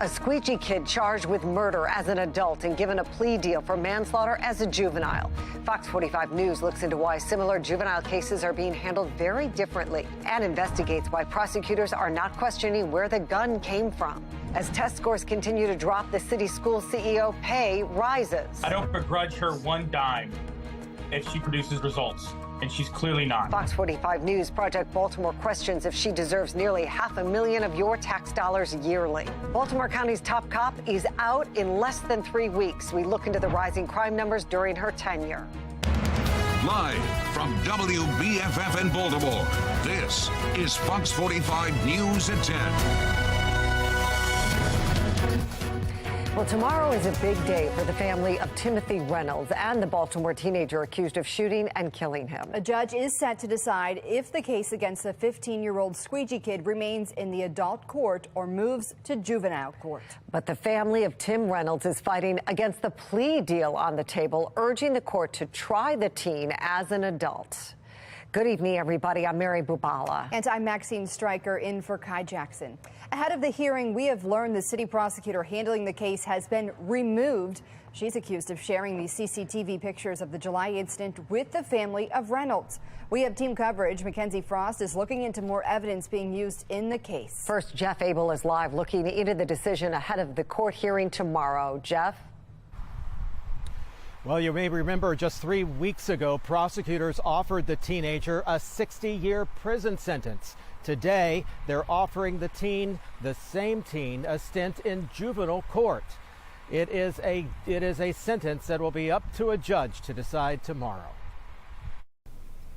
A squeegee kid charged with murder as an adult and given a plea deal for manslaughter as a juvenile. Fox 45 News looks into why similar juvenile cases are being handled very differently and investigates why prosecutors are not questioning where the gun came from. As test scores continue to drop, the city school CEO pay rises. I don't begrudge her one dime if she produces results, and she's clearly not. Fox 45 News Project Baltimore questions if she deserves nearly $500,000 of your tax dollars yearly. Baltimore County's top cop is out in less than 3 weeks. We look into the rising crime numbers during her tenure. Live from WBFF in Baltimore, this is Fox 45 News at 10. Well, tomorrow is a big day for the family of Timothy Reynolds and the Baltimore teenager accused of shooting and killing him. A judge is set to decide if the case against the 15-year-old squeegee kid remains in the adult court or moves to juvenile court. But the family of Tim Reynolds is fighting against the plea deal on the table, urging the court to try the teen as an adult. Good evening, everybody. I'm Mary Bubala. And I'm Maxine Stryker in for Kai Jackson. Ahead of the hearing, we have learned the city prosecutor handling the case has been removed. She's accused of sharing these CCTV pictures of the July incident with the family of Reynolds. We have team coverage. Mackenzie Frost is looking into more evidence being used in the case. First, Jeff Abel is live looking into the decision ahead of the court hearing tomorrow. Jeff? Well, you may remember just 3 weeks ago, prosecutors offered the teenager a 60-year prison sentence. Today, they're offering the same teen, a stint in juvenile court. It is a sentence that will be up to a judge to decide tomorrow.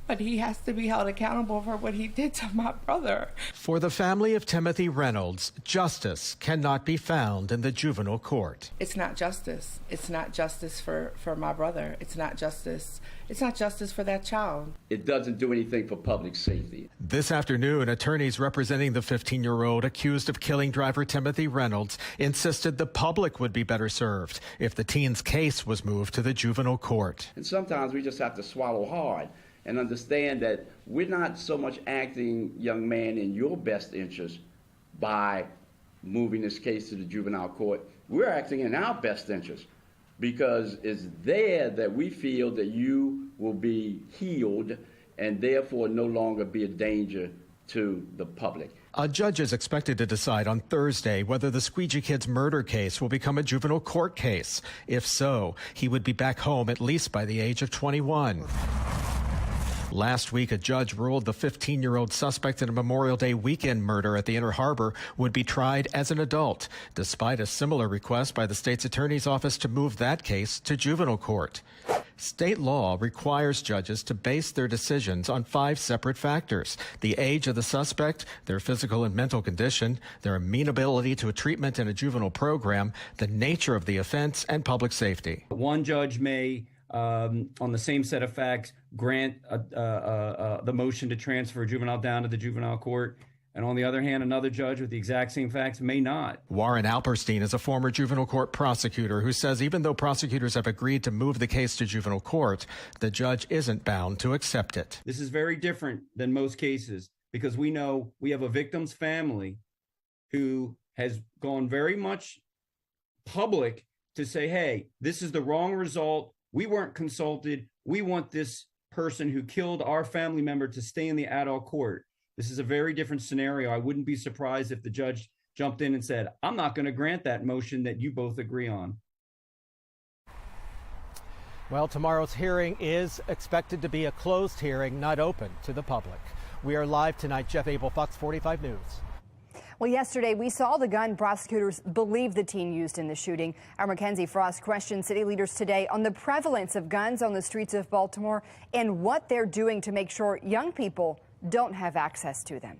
But he has to be held accountable for what he did to my brother. For the family of Timothy Reynolds, justice cannot be found in the juvenile court. It's not justice. It's not justice for my brother. It's not justice. It's not justice for that child. It doesn't do anything for public safety. This afternoon, attorneys representing the 15-year-old accused of killing driver Timothy Reynolds insisted the public would be better served if the teen's case was moved to the juvenile court. And sometimes we just have to swallow hard and understand that we're not so much acting, young man, in your best interest by moving this case to the juvenile court. We're acting in our best interest because it's there that we feel that you will be healed and therefore no longer be a danger to the public. A judge is expected to decide on Thursday whether the squeegee kid's murder case will become a juvenile court case. If so, he would be back home at least by the age of 21. Last week, a judge ruled the 15-year-old suspect in a Memorial Day weekend murder at the Inner Harbor would be tried as an adult, despite a similar request by the state's attorney's office to move that case to juvenile court. State law requires judges to base their decisions on 5 separate factors: the age of the suspect, their physical and mental condition, their amenability to a treatment in a juvenile program, the nature of the offense, and public safety. One judge may, on the same set of facts, grant the motion to transfer a juvenile down to the juvenile court. And on the other hand, another judge with the exact same facts may not. Warren Alperstein is a former juvenile court prosecutor who says even though prosecutors have agreed to move the case to juvenile court, the judge isn't bound to accept it. This is very different than most cases because we know we have a victim's family who has gone very much public to say, hey, this is the wrong result. We weren't consulted. We want this person who killed our family member to stay in the adult court. This is a very different scenario. I wouldn't be surprised if the judge jumped in and said, I'm not going to grant that motion that you both agree on. Well, tomorrow's hearing is expected to be a closed hearing, not open to the public. We are live tonight. Jeff Abel, Fox 45 News. Well, yesterday we saw the gun prosecutors believe the teen used in the shooting. Our Mackenzie Frost questioned city leaders today on the prevalence of guns on the streets of Baltimore and what they're doing to make sure young people don't have access to them.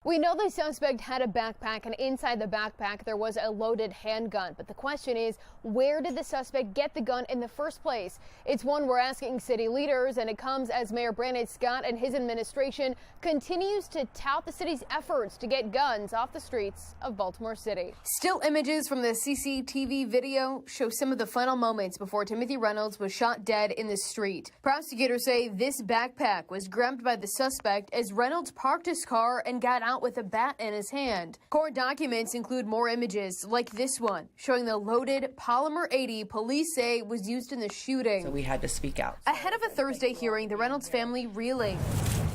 We know the suspect had a backpack, and inside the backpack there was a loaded handgun. But the question is, where did the suspect get the gun in the first place? It's one we're asking city leaders, and it comes as Mayor Brandon Scott and his administration continues to tout the city's efforts to get guns off the streets of Baltimore City. Still images from the CCTV video show some of the final moments before Timothy Reynolds was shot dead in the street. Prosecutors say this backpack was grabbed by the suspect as Reynolds parked his car and got out out with a bat in his hand. Court documents include more images like this one, showing the loaded Polymer 80 police say was used in the shooting. So we had to speak out. Ahead of a Thursday hearing, the Reynolds family reeling.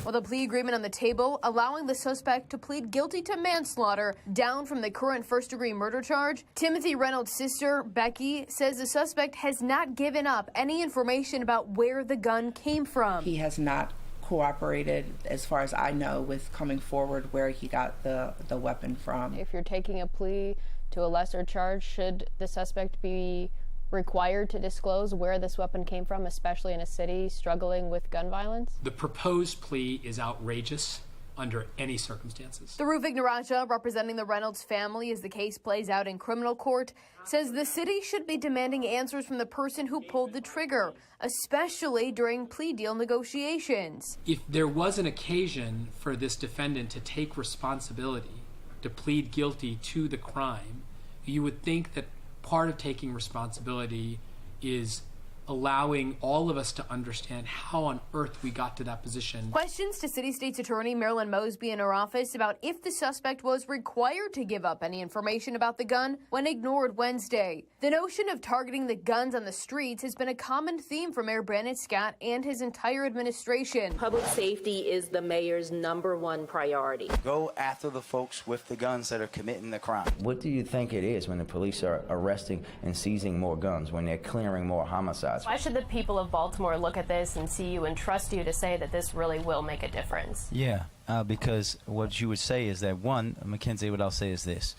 While the plea agreement on the table, allowing the suspect to plead guilty to manslaughter down from the current first-degree murder charge, Timothy Reynolds' sister, Becky, says the suspect has not given up any information about where the gun came from. He has not cooperated, as far as I know, with coming forward where he got the weapon from. If you're taking a plea to a lesser charge, should the suspect be required to disclose where this weapon came from, especially in a city struggling with gun violence? The proposed plea is outrageous under any circumstances. The Ruvik Naraja, representing the Reynolds family as the case plays out in criminal court, says the city should be demanding answers from the person who pulled the trigger, especially during plea deal negotiations. If there was an occasion for this defendant to take responsibility, to plead guilty to the crime, you would think that part of taking responsibility is allowing all of us to understand how on earth we got to that position. Questions to City State's Attorney Marilyn Mosby in her office about if the suspect was required to give up any information about the gun when ignored Wednesday. The notion of targeting the guns on the streets has been a common theme for Mayor Brandon Scott and his entire administration. Public safety is the mayor's #1 priority. Go after the folks with the guns that are committing the crime. What do you think it is when the police are arresting and seizing more guns, when they're clearing more homicides? Why should the people of Baltimore look at this and see you and trust you to say that this really will make a difference? Yeah, because what you would say is that, one, Mackenzie, what I'll say is this.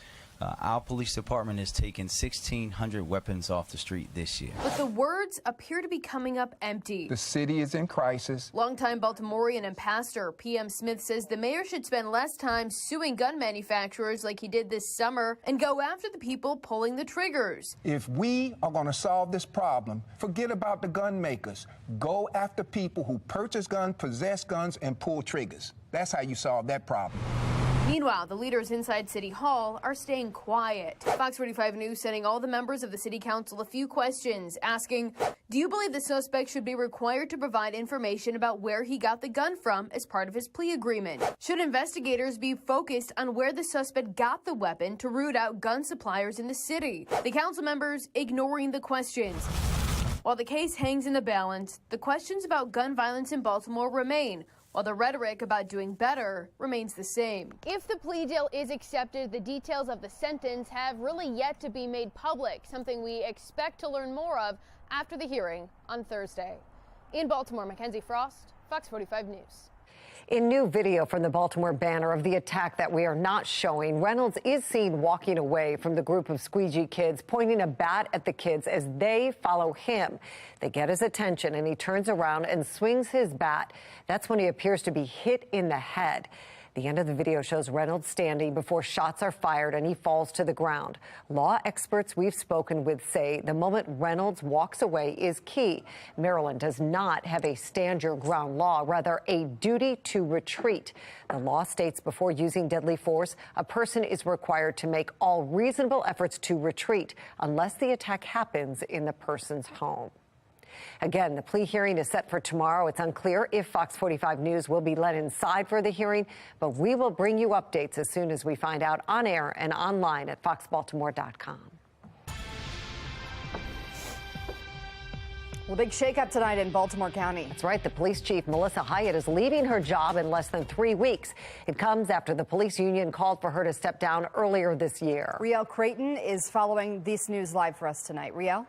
Our police department has taken 1,600 weapons off the street this year. But the words appear to be coming up empty. The city is in crisis. Longtime Baltimorean and pastor P.M. Smith says the mayor should spend less time suing gun manufacturers like he did this summer and go after the people pulling the triggers. If we are going to solve this problem, forget about the gun makers. Go after people who purchase guns, possess guns, and pull triggers. That's how you solve that problem. Meanwhile, the leaders inside City Hall are staying quiet. Fox 45 News sending all the members of the City Council a few questions, asking, do you believe the suspect should be required to provide information about where he got the gun from as part of his plea agreement? Should investigators be focused on where the suspect got the weapon to root out gun suppliers in the city? The council members ignoring the questions. While the case hangs in the balance, the questions about gun violence in Baltimore remain, while the rhetoric about doing better remains the same. If the plea deal is accepted, the details of the sentence have really yet to be made public, something we expect to learn more of after the hearing on Thursday. In Baltimore, Mackenzie Frost, Fox 45 News. In new video from the Baltimore banner of the attack that we are not showing, Reynolds is seen walking away from the group of squeegee kids, pointing a bat at the kids as they follow him. They get his attention and he turns around and swings his bat. That's when he appears to be hit in the head. The end of the video shows Reynolds standing before shots are fired and he falls to the ground. Law experts we've spoken with say the moment Reynolds walks away is key. Maryland does not have a stand your ground law, rather a duty to retreat. The law states before using deadly force, a person is required to make all reasonable efforts to retreat unless the attack happens in the person's home. Again, the plea hearing is set for tomorrow. It's unclear if Fox 45 News will be let inside for the hearing, but we will bring you updates as soon as we find out on air and online at foxbaltimore.com. Well, big shakeup tonight in Baltimore County. That's right. The police chief, Melissa Hyatt, is leaving her job in less than 3 weeks. It comes after the police union called for her to step down earlier this year. Riel Creighton is following this news live for us tonight. Riel?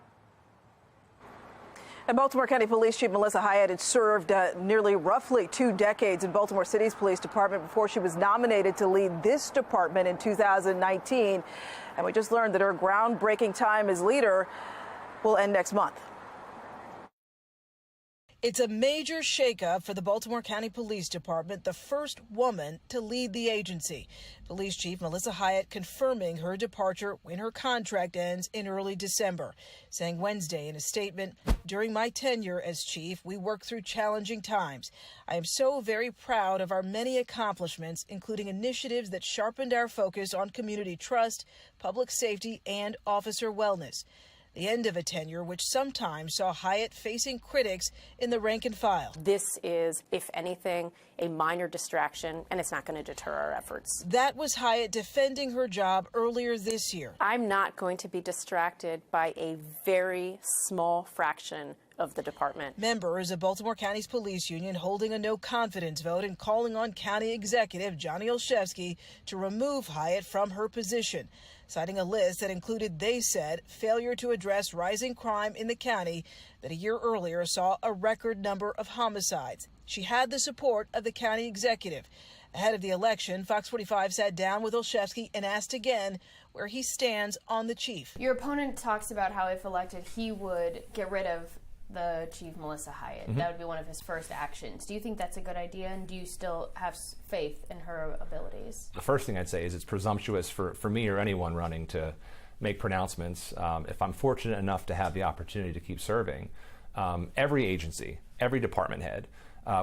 And Baltimore County Police Chief Melissa Hyatt had served roughly 2 decades in Baltimore City's police department before she was nominated to lead this department in 2019. And we just learned that her groundbreaking time as leader will end next month. It's a major shakeup for the Baltimore County Police Department, the first woman to lead the agency. Police Chief Melissa Hyatt confirming her departure when her contract ends in early December, saying Wednesday in a statement, "During my tenure as chief, we worked through challenging times. I am so very proud of our many accomplishments, including initiatives that sharpened our focus on community trust, public safety, and officer wellness. the end of a tenure which sometimes saw Hyatt facing critics in the rank and file. This is, if anything, a minor distraction, and it's not going to deter our efforts. That was Hyatt defending her job earlier this year. I'm not going to be distracted by a very small fraction of the department. Members of Baltimore County's police union holding a no confidence vote and calling on County Executive Johnny Olszewski to remove Hyatt from her position, citing a list that included, they said, failure to address rising crime in the county that a year earlier saw a record number of homicides. She had the support of the county executive. Ahead of the election, Fox 45 sat down with Olszewski and asked again where he stands on the chief. Your opponent talks about how if elected, he would get rid of the chief, Melissa Hyatt. That would be one of his first actions. Do you think that's a good idea, and do you still have faith in her abilities? The first thing I'd say is it's presumptuous for me or anyone running to make pronouncements. If I'm fortunate enough to have the opportunity to keep serving, every agency, every department head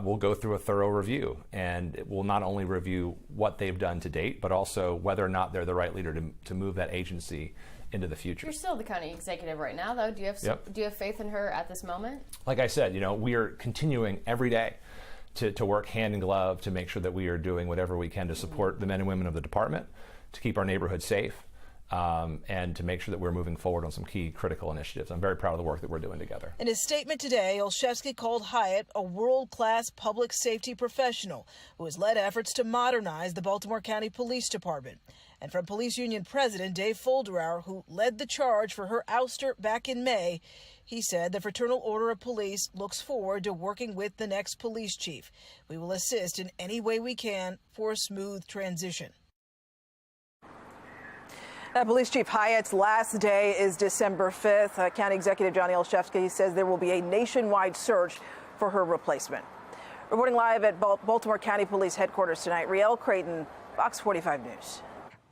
will go through a thorough review, and it will not only review what they've done to date, but also whether or not they're the right leader to move that agency into the future. You're still the county executive right now, though. Do you have faith in her at this moment? Like I said, we are continuing every day to work hand in glove to make sure that we are doing whatever we can to support the men and women of the department, to keep our neighborhood safe, and to make sure that we're moving forward on some key critical initiatives. I'm very proud of the work that we're doing together. In his statement today, Olszewski called Hyatt a world-class public safety professional who has led efforts to modernize the Baltimore County Police Department. And from Police Union President Dave Folderower, who led the charge for her ouster back in May, he said the Fraternal Order of Police looks forward to working with the next police chief. We will assist in any way we can for a smooth transition. Police Chief Hyatt's last day is December 5th. County Executive Johnny Olszewski says there will be a nationwide search for her replacement. Reporting live at Baltimore County Police Headquarters tonight, Rielle Creighton, Fox 45 News.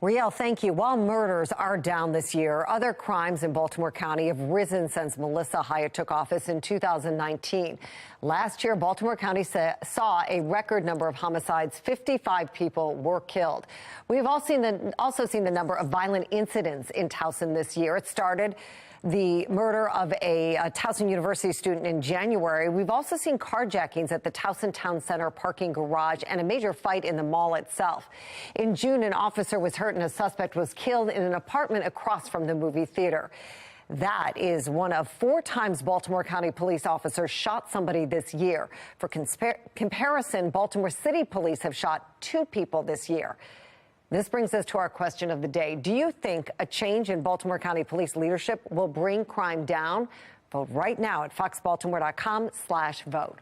Rielle, thank you. While murders are down this year, other crimes in Baltimore County have risen since Melissa Hyatt took office in 2019. Last year, Baltimore County saw a record number of homicides. 55 people were killed. We have also seen the number of violent incidents in Towson this year. It started the murder of a Towson University student in January. We've also seen carjackings at the Towson Town Center parking garage and a major fight in the mall itself. In June, an officer was hurt and a suspect was killed in an apartment across from the movie theater. That is one of 4 times Baltimore County police officers shot somebody this year. For comparison, Baltimore City Police have shot 2 people this year. This brings us to our question of the day. Do you think a change in Baltimore County Police leadership will bring crime down? Vote right now at foxbaltimore.com/vote.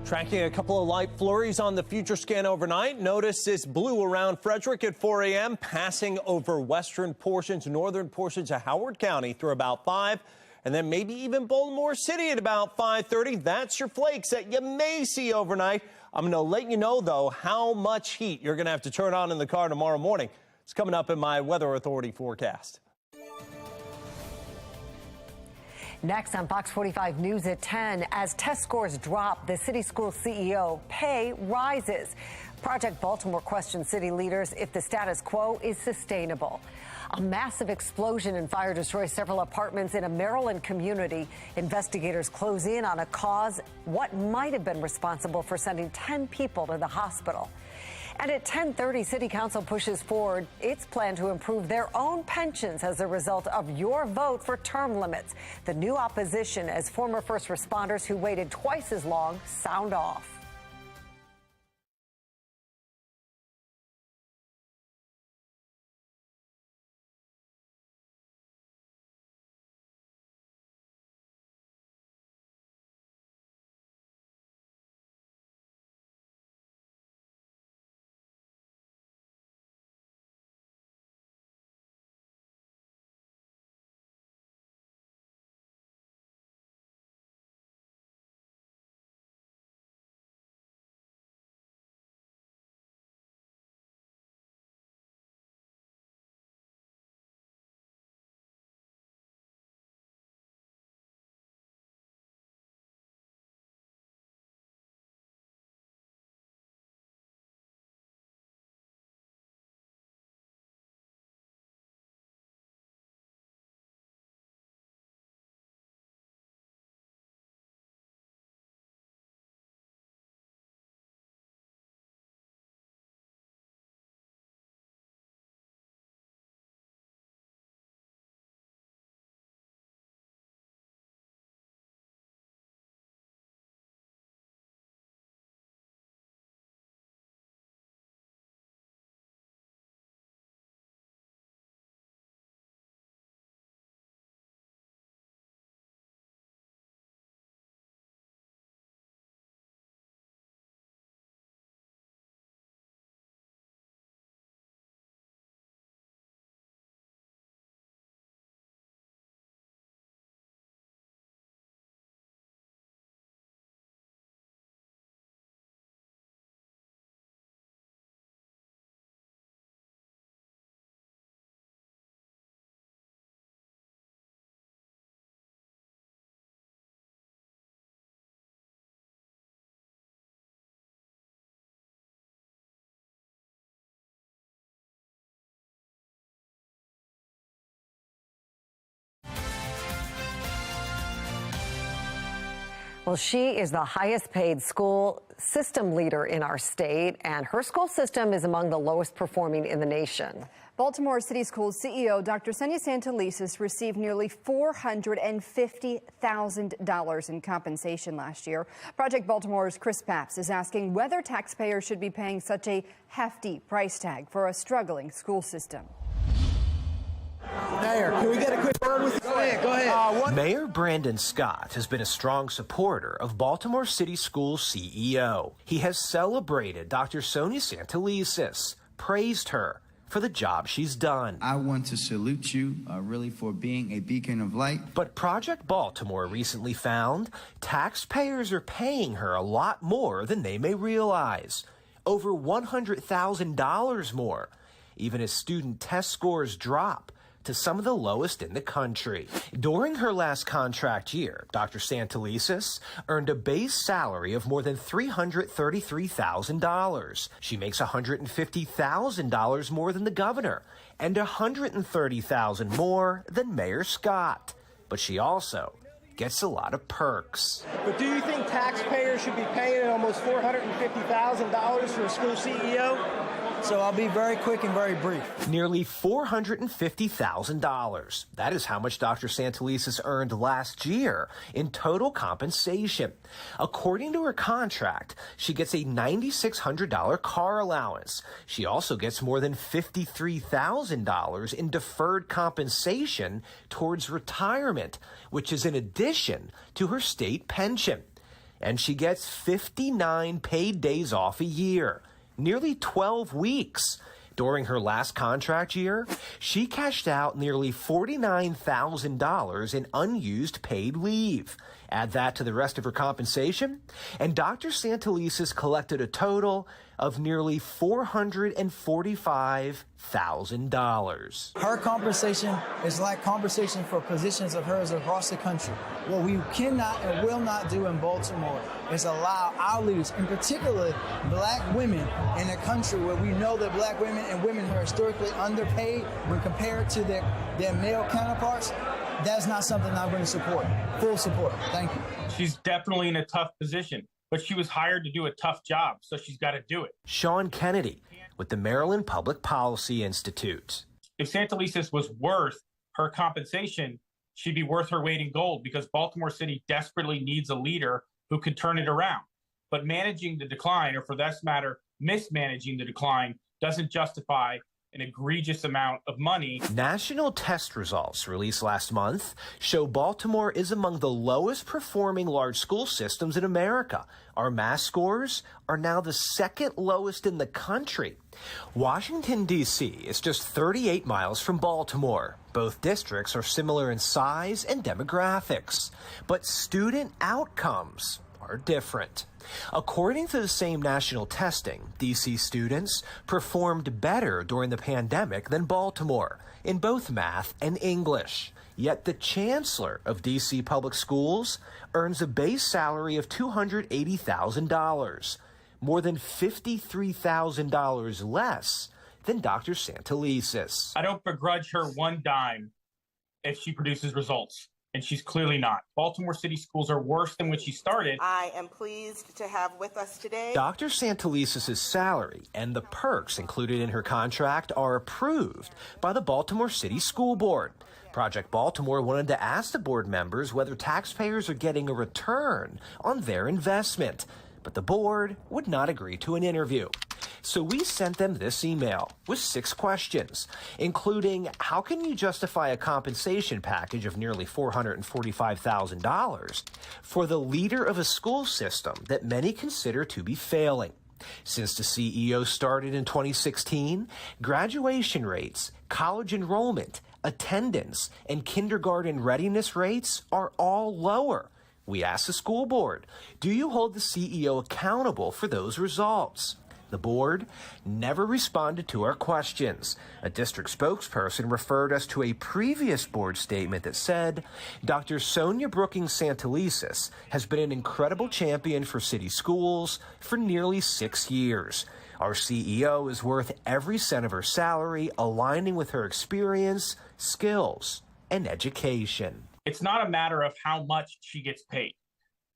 Tracking a couple of light flurries on the future scan overnight. Notice this blue around Frederick at 4 a.m., passing over western portions, northern portions of Howard County through about 5. And then maybe even Baltimore City at about 5:30. That's your flakes that you may see overnight. I'm going to let you know, though, how much heat you're going to have to turn on in the car tomorrow morning. It's coming up in my Weather Authority forecast. Next on Fox 45 News at 10, as test scores drop, the city school CEO pay rises. Project Baltimore questions city leaders if the status quo is sustainable. A massive explosion and fire destroys several apartments in a Maryland community. Investigators close in on a cause, what might have been responsible for sending 10 people to the hospital. And at 10:30, City Council pushes forward its plan to improve their own pensions as a result of your vote for term limits. The new opposition as former first responders who waited twice as long sound off. Well, she is the highest paid school system leader in our state, and her school system is among the lowest performing in the nation. Baltimore City Schools CEO Dr. Sonia Santelises received nearly $450,000 in compensation last year. Project Baltimore's Chris Papps is asking whether taxpayers should be paying such a hefty price tag for a struggling school system. Mayor, can we get a quick word with you? Go ahead. Mayor Brandon Scott has been a strong supporter of Baltimore City Schools CEO. He has celebrated Dr. Sonia Santelises, praised her for the job she's done. I want to salute you really for being a beacon of light. But Project Baltimore recently found taxpayers are paying her a lot more than they may realize. Over $100,000 more, even as student test scores drop to some of the lowest in the country. During her last contract year, Dr. Santelises earned a base salary of more than $333,000. She makes $150,000 more than the governor and $130,000 more than Mayor Scott. But she also gets a lot of perks. But do you think taxpayers should be paying almost $450,000 for a school CEO? So I'll be very quick and very brief. Nearly $450,000. That is how much Dr. Santelises earned last year in total compensation. According to her contract, she gets a $9,600 car allowance. She also gets more than $53,000 in deferred compensation towards retirement, which is in addition to her state pension. And she gets 59 paid days off a year. Nearly 12 weeks. During her last contract year, she cashed out nearly $49,000 in unused paid leave. Add that to the rest of her compensation, and Dr. Santelises collected a total of nearly $445,000. Her compensation is like compensation for positions of hers across the country. What we cannot and will not do in Baltimore is allow our leaders, in particular black women in a country where we know that black women and women are historically underpaid when compared to their male counterparts. That's not something I'm going to support. Full support. Thank you. She's definitely in a tough position, but she was hired to do a tough job, so she's got to do it. Sean Kennedy with the Maryland Public Policy Institute. If Santelises was worth her compensation, she'd be worth her weight in gold, because Baltimore City desperately needs a leader who could turn it around. But managing the decline, or for that matter, mismanaging the decline, doesn't justify an egregious amount of money. National test results released last month show Baltimore is among the lowest performing large school systems in America. Our math scores are now the second lowest in the country. Washington, D.C. is just 38 miles from Baltimore. Both districts are similar in size and demographics, but student outcomes are different. According to the same national testing, D.C. students performed better during the pandemic than Baltimore in both math and English. Yet the chancellor of D.C. public schools earns a base salary of $280,000, more than $53,000 less than Dr. Santelises. I don't begrudge her one dime if she produces results. And she's clearly not. Baltimore City Schools are worse than when she started. I am pleased to have with us today Dr. Santelises' salary and the perks included in her contract are approved by the Baltimore City School Board. Project Baltimore wanted to ask the board members whether taxpayers are getting a return on their investment, but the board would not agree to an interview. So we sent them this email with 6 questions, including how can you justify a compensation package of nearly $445,000 for the leader of a school system that many consider to be failing? Since the CEO started in 2016, graduation rates, college enrollment, attendance, and kindergarten readiness rates are all lower. We asked the school board, do you hold the CEO accountable for those results? The board never responded to our questions. A district spokesperson referred us to a previous board statement that said, Dr. Sonia Brookings Santelises has been an incredible champion for city schools for nearly 6 years. Our CEO is worth every cent of her salary, aligning with her experience, skills, and education. It's not a matter of how much she gets paid.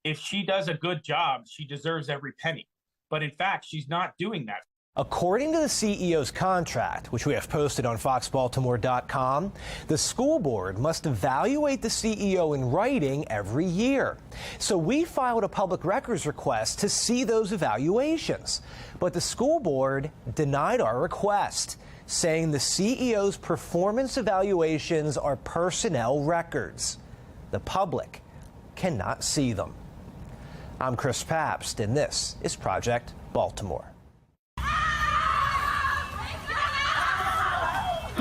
If she does a good job, she deserves every penny. But in fact, she's not doing that. According to the CEO's contract, which we have posted on FOX45.com, the school board must evaluate the CEO in writing every year. So we filed a public records request to see those evaluations. But the school board denied our request, saying the CEO's performance evaluations are personnel records. The public cannot see them. I'm Chris Pabst, and this is Project Baltimore.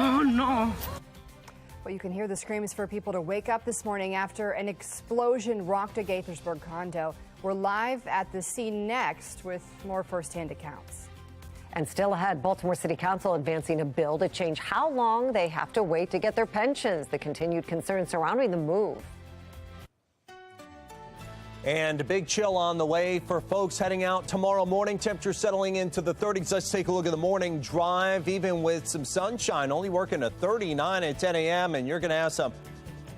Oh, no. Well, you can hear the screams for people to wake up this morning after an explosion rocked a Gaithersburg condo. We're live at the scene next with more firsthand accounts. And still ahead, Baltimore City Council advancing a bill to change how long they have to wait to get their pensions. The continued concern surrounding the move. And a big chill on the way for folks heading out tomorrow morning. Temperatures settling into the 30s. Let's take a look at the morning drive, even with some sunshine, only working at 39 at 10 a.m. And you're going to have some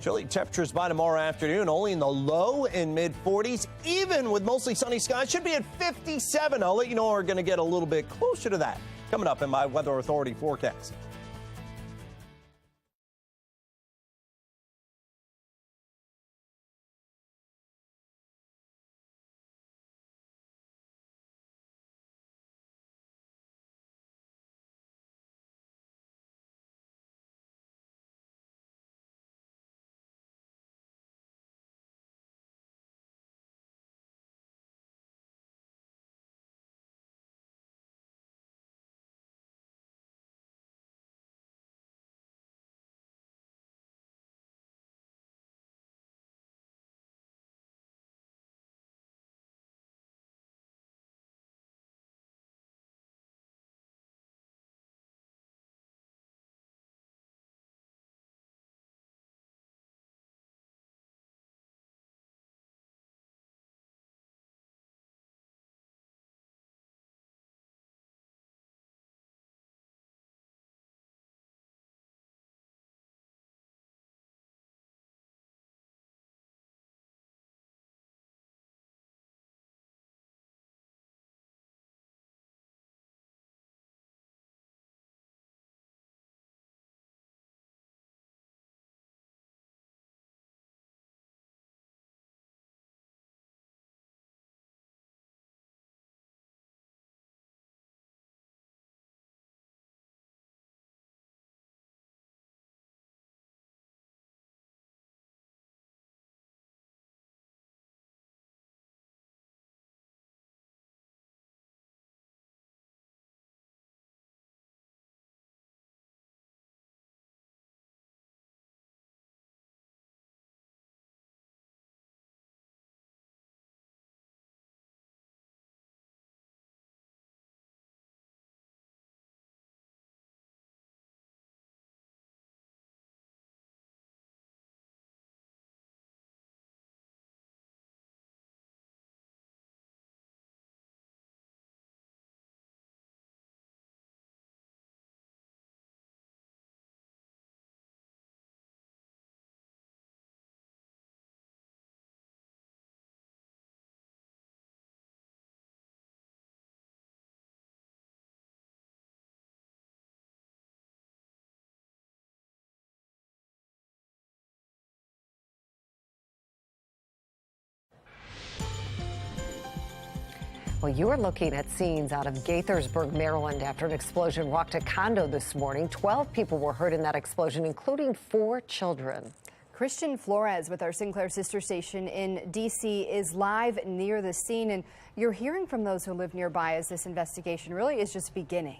chilly temperatures by tomorrow afternoon, only in the low and mid 40s, even with mostly sunny skies. Should be at 57. I'll let you know we're going to get a little bit closer to that coming up in my Weather Authority forecast. Well, you are looking at scenes out of Gaithersburg, Maryland, after an explosion rocked a condo this morning. 12 people were hurt in that explosion, including 4 children. Christian Flores with our Sinclair sister station in D.C. is live near the scene, and you're hearing from those who live nearby as this investigation really is just beginning.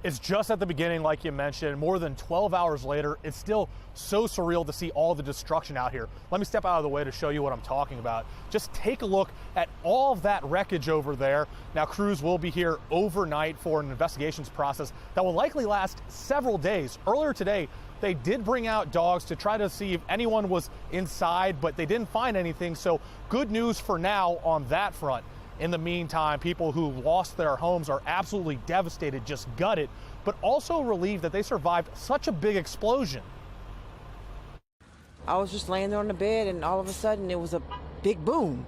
It's just at the beginning, like you mentioned. More than 12 hours later, it's still so surreal to see all the destruction out here. Let me step out of the way to show you what I'm talking about. Just take a look at all of that wreckage over there. Now, crews will be here overnight for an investigations process that will likely last several days. Earlier today, they did bring out dogs to try to see if anyone was inside, but they didn't find anything. So good news for now on that front. In the meantime, people who lost their homes are absolutely devastated, just gutted, but also relieved that they survived such a big explosion. I was just laying there on the bed, and all of a sudden, it was a big boom.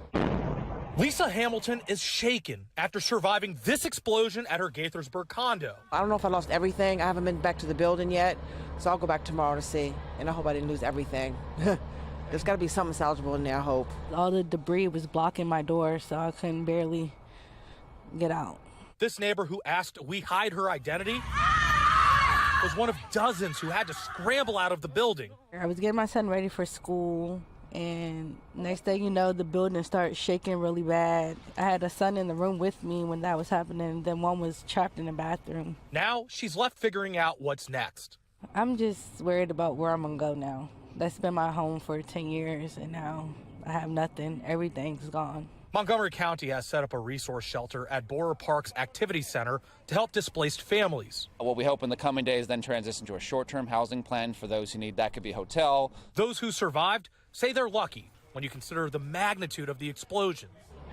Lisa Hamilton is shaken after surviving this explosion at her Gaithersburg condo. I don't know if I lost everything. I haven't been back to the building yet, so I'll go back tomorrow to see, and I hope I didn't lose everything. There's got to be something salvageable in there, I hope. All the debris was blocking my door, so I couldn't barely get out. This neighbor who asked we hide her identity was one of dozens who had to scramble out of the building. I was getting my son ready for school, and next thing you know, the building started shaking really bad. I had a son in the room with me when that was happening, then one was trapped in the bathroom. Now she's left figuring out what's next. I'm just worried about where I'm gonna go now. That's been my home for 10 years, and now I have nothing. Everything's gone. Montgomery County has set up a resource shelter at Borough Park's Activity Center to help displaced families. What we hope in the coming days then transition to a short-term housing plan for those who need. That could be a hotel. Those who survived say they're lucky when you consider the magnitude of the explosion.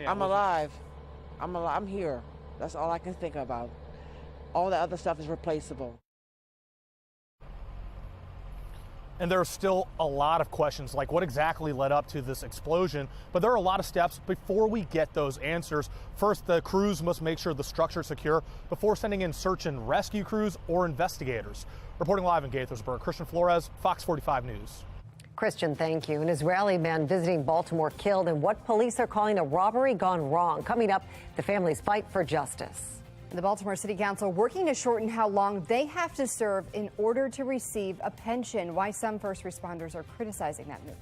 I'm alive. I'm here. That's all I can think about. All the other stuff is replaceable. And there are still a lot of questions, like what exactly led up to this explosion. But there are a lot of steps before we get those answers. First, the crews must make sure the structure is secure before sending in search and rescue crews or investigators. Reporting live in Gaithersburg, Christian Flores, Fox 45 News. Christian, thank you. An Israeli man visiting Baltimore killed in what police are calling a robbery gone wrong. Coming up, the family's fight for justice. The Baltimore City Council working to shorten how long they have to serve in order to receive a pension. Why some first responders are criticizing that move.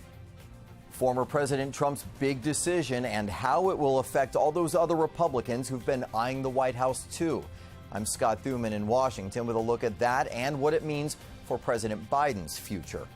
Former President Trump's big decision and how it will affect all those other Republicans who've been eyeing the White House, too. I'm Scott Thuman in Washington with a look at that and what it means for President Biden's future.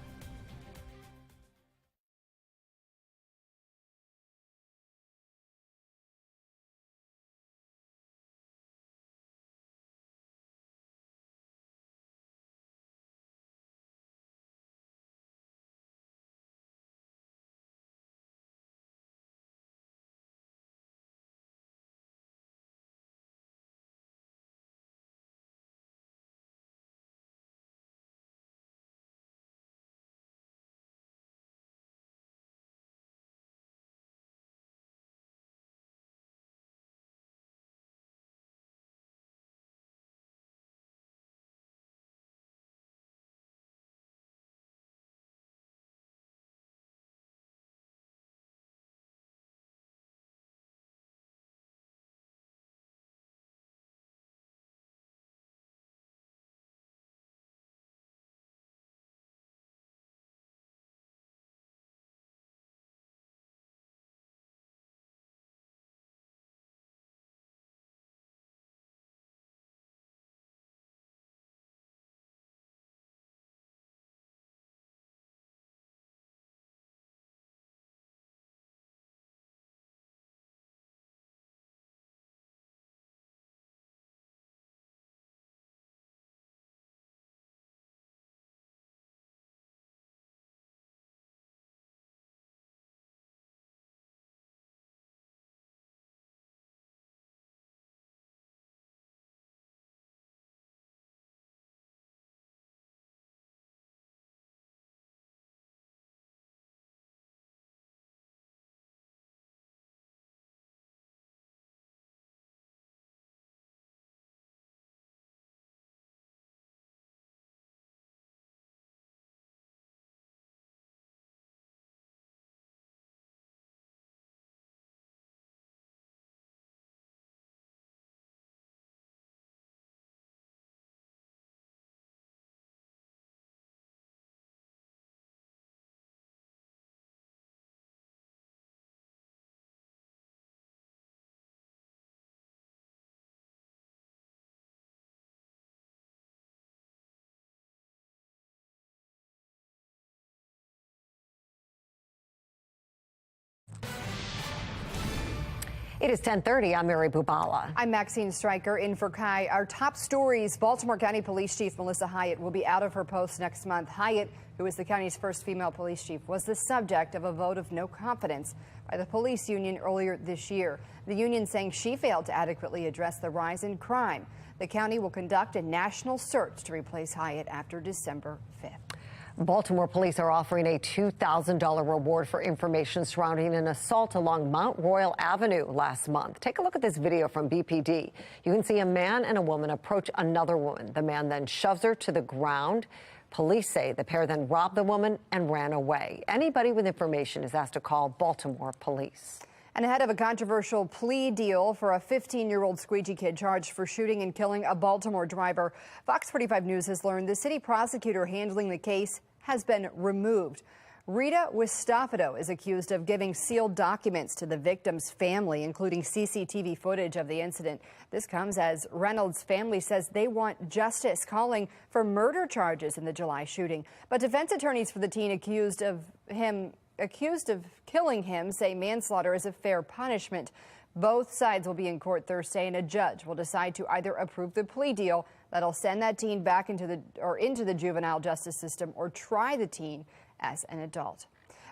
It is 10:30. I'm Mary Bubala. I'm Maxine Stryker in for Kai. Our top stories: Baltimore County Police Chief Melissa Hyatt will be out of her post next month. Hyatt, who is the county's first female police chief, was the subject of a vote of no confidence by the police union earlier this year. The union saying she failed to adequately address the rise in crime. The county will conduct a national search to replace Hyatt after December 5th. Baltimore police are offering a $2,000 reward for information surrounding an assault along Mount Royal Avenue last month. Take a look at this video from BPD. You can see a man and a woman approach another woman. The man then shoves her to the ground. Police say the pair then robbed the woman and ran away. Anybody with information is asked to call Baltimore police. And ahead of a controversial plea deal for a 15-year-old squeegee kid charged for shooting and killing a Baltimore driver, Fox 45 News has learned the city prosecutor handling the case has been removed. Rita Wistafato is accused of giving sealed documents to the victim's family, including CCTV footage of the incident. This comes as Reynolds' family says they want justice, calling for murder charges in the July shooting. But defense attorneys for the teen accused of killing him say manslaughter is a fair punishment. Both sides will be in court Thursday, and a judge will decide to either approve the plea deal that'll send that teen back into the juvenile justice system or try the teen as an adult.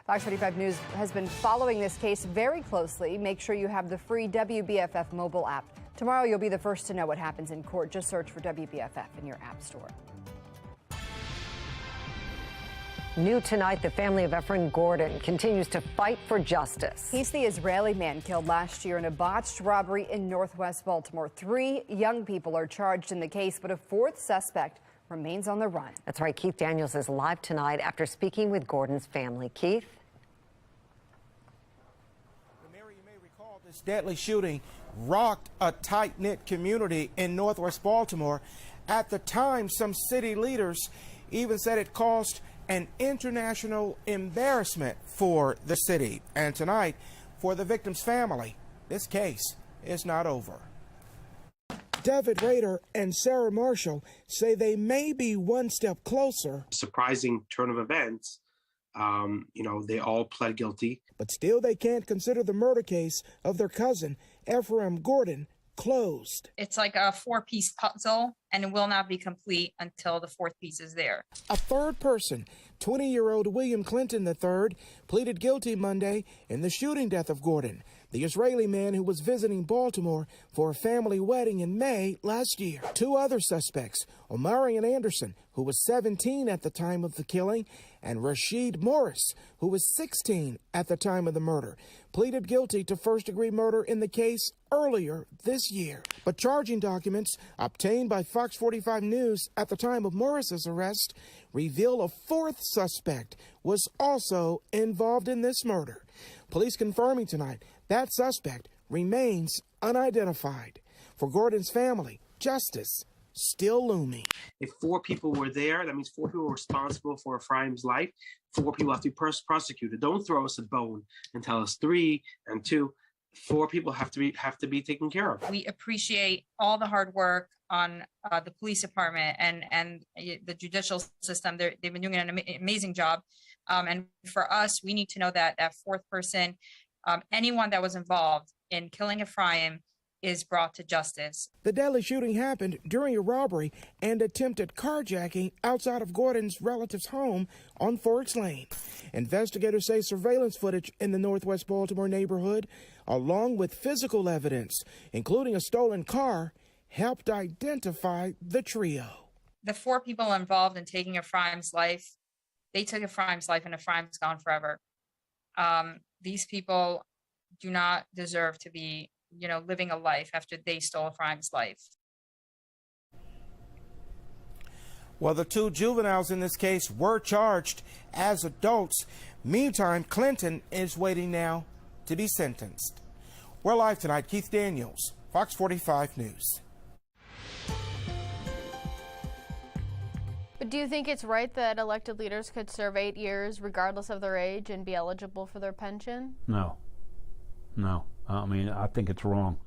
Fox 45 News has been following this case very closely. Make sure you have the free WBFF mobile app. Tomorrow you'll be the first to know what happens in court. Just search for WBFF in your app store. New tonight, the family of Efren Gordon continues to fight for justice. He's the Israeli man killed last year in a botched robbery in northwest Baltimore. 3 young people are charged in the case, but a 4th suspect remains on the run. That's right. Keith Daniels is live tonight after speaking with Gordon's family. Keith? Mary, you may recall this deadly shooting rocked a tight-knit community in northwest Baltimore. At the time, some city leaders even said it caused an international embarrassment for the city. And tonight, for the victim's family, this case is not over. David Rader and Sarah Marshall say they may be one step closer. Surprising turn of events. They all pled guilty. But still they can't consider the murder case of their cousin, Efren Gordon, closed. It's like a 4-piece puzzle, and it will not be complete until the 4th piece is there. A third person, 20-year-old William Clinton III, pleaded guilty Monday in the shooting death of Gordon, the Israeli man who was visiting Baltimore for a family wedding in May last year. 2 other suspects, Omarion Anderson, who was 17 at the time of the killing, and Rashid Morris, who was 16 at the time of the murder, pleaded guilty to first-degree murder in the case earlier this year. But charging documents obtained by Fox 45 News at the time of Morris's arrest reveal a 4th suspect was also involved in this murder. Police confirming tonight that suspect remains unidentified. For Gordon's family, justice still looming. If 4 people were there, that means 4 people were responsible for Ephraim's life. 4 people have to be prosecuted. Don't throw us a bone and tell us 3 and 2. 4 people have to be taken care of. We appreciate all the hard work on the police department and the judicial system. They've been doing an amazing job. And for us, we need to know that that 4th person, anyone that was involved in killing Ephraim, is brought to justice. The deadly shooting happened during a robbery and attempted carjacking outside of Gordon's relative's home on Forks Lane. Investigators say surveillance footage in the northwest Baltimore neighborhood, along with physical evidence, including a stolen car, helped identify the trio. The 4 people involved in taking Ephraim's life, they took Ephraim's life, and Ephraim's gone forever. These people do not deserve to be living a life after they stole Ephraim's life. Well, the 2 juveniles in this case were charged as adults. Meantime, Clinton is waiting now to be sentenced. We're live tonight. Keith Daniels, Fox 45 News. But do you think it's right that elected leaders could serve 8 years regardless of their age and be eligible for their pension? No. I think it's wrong.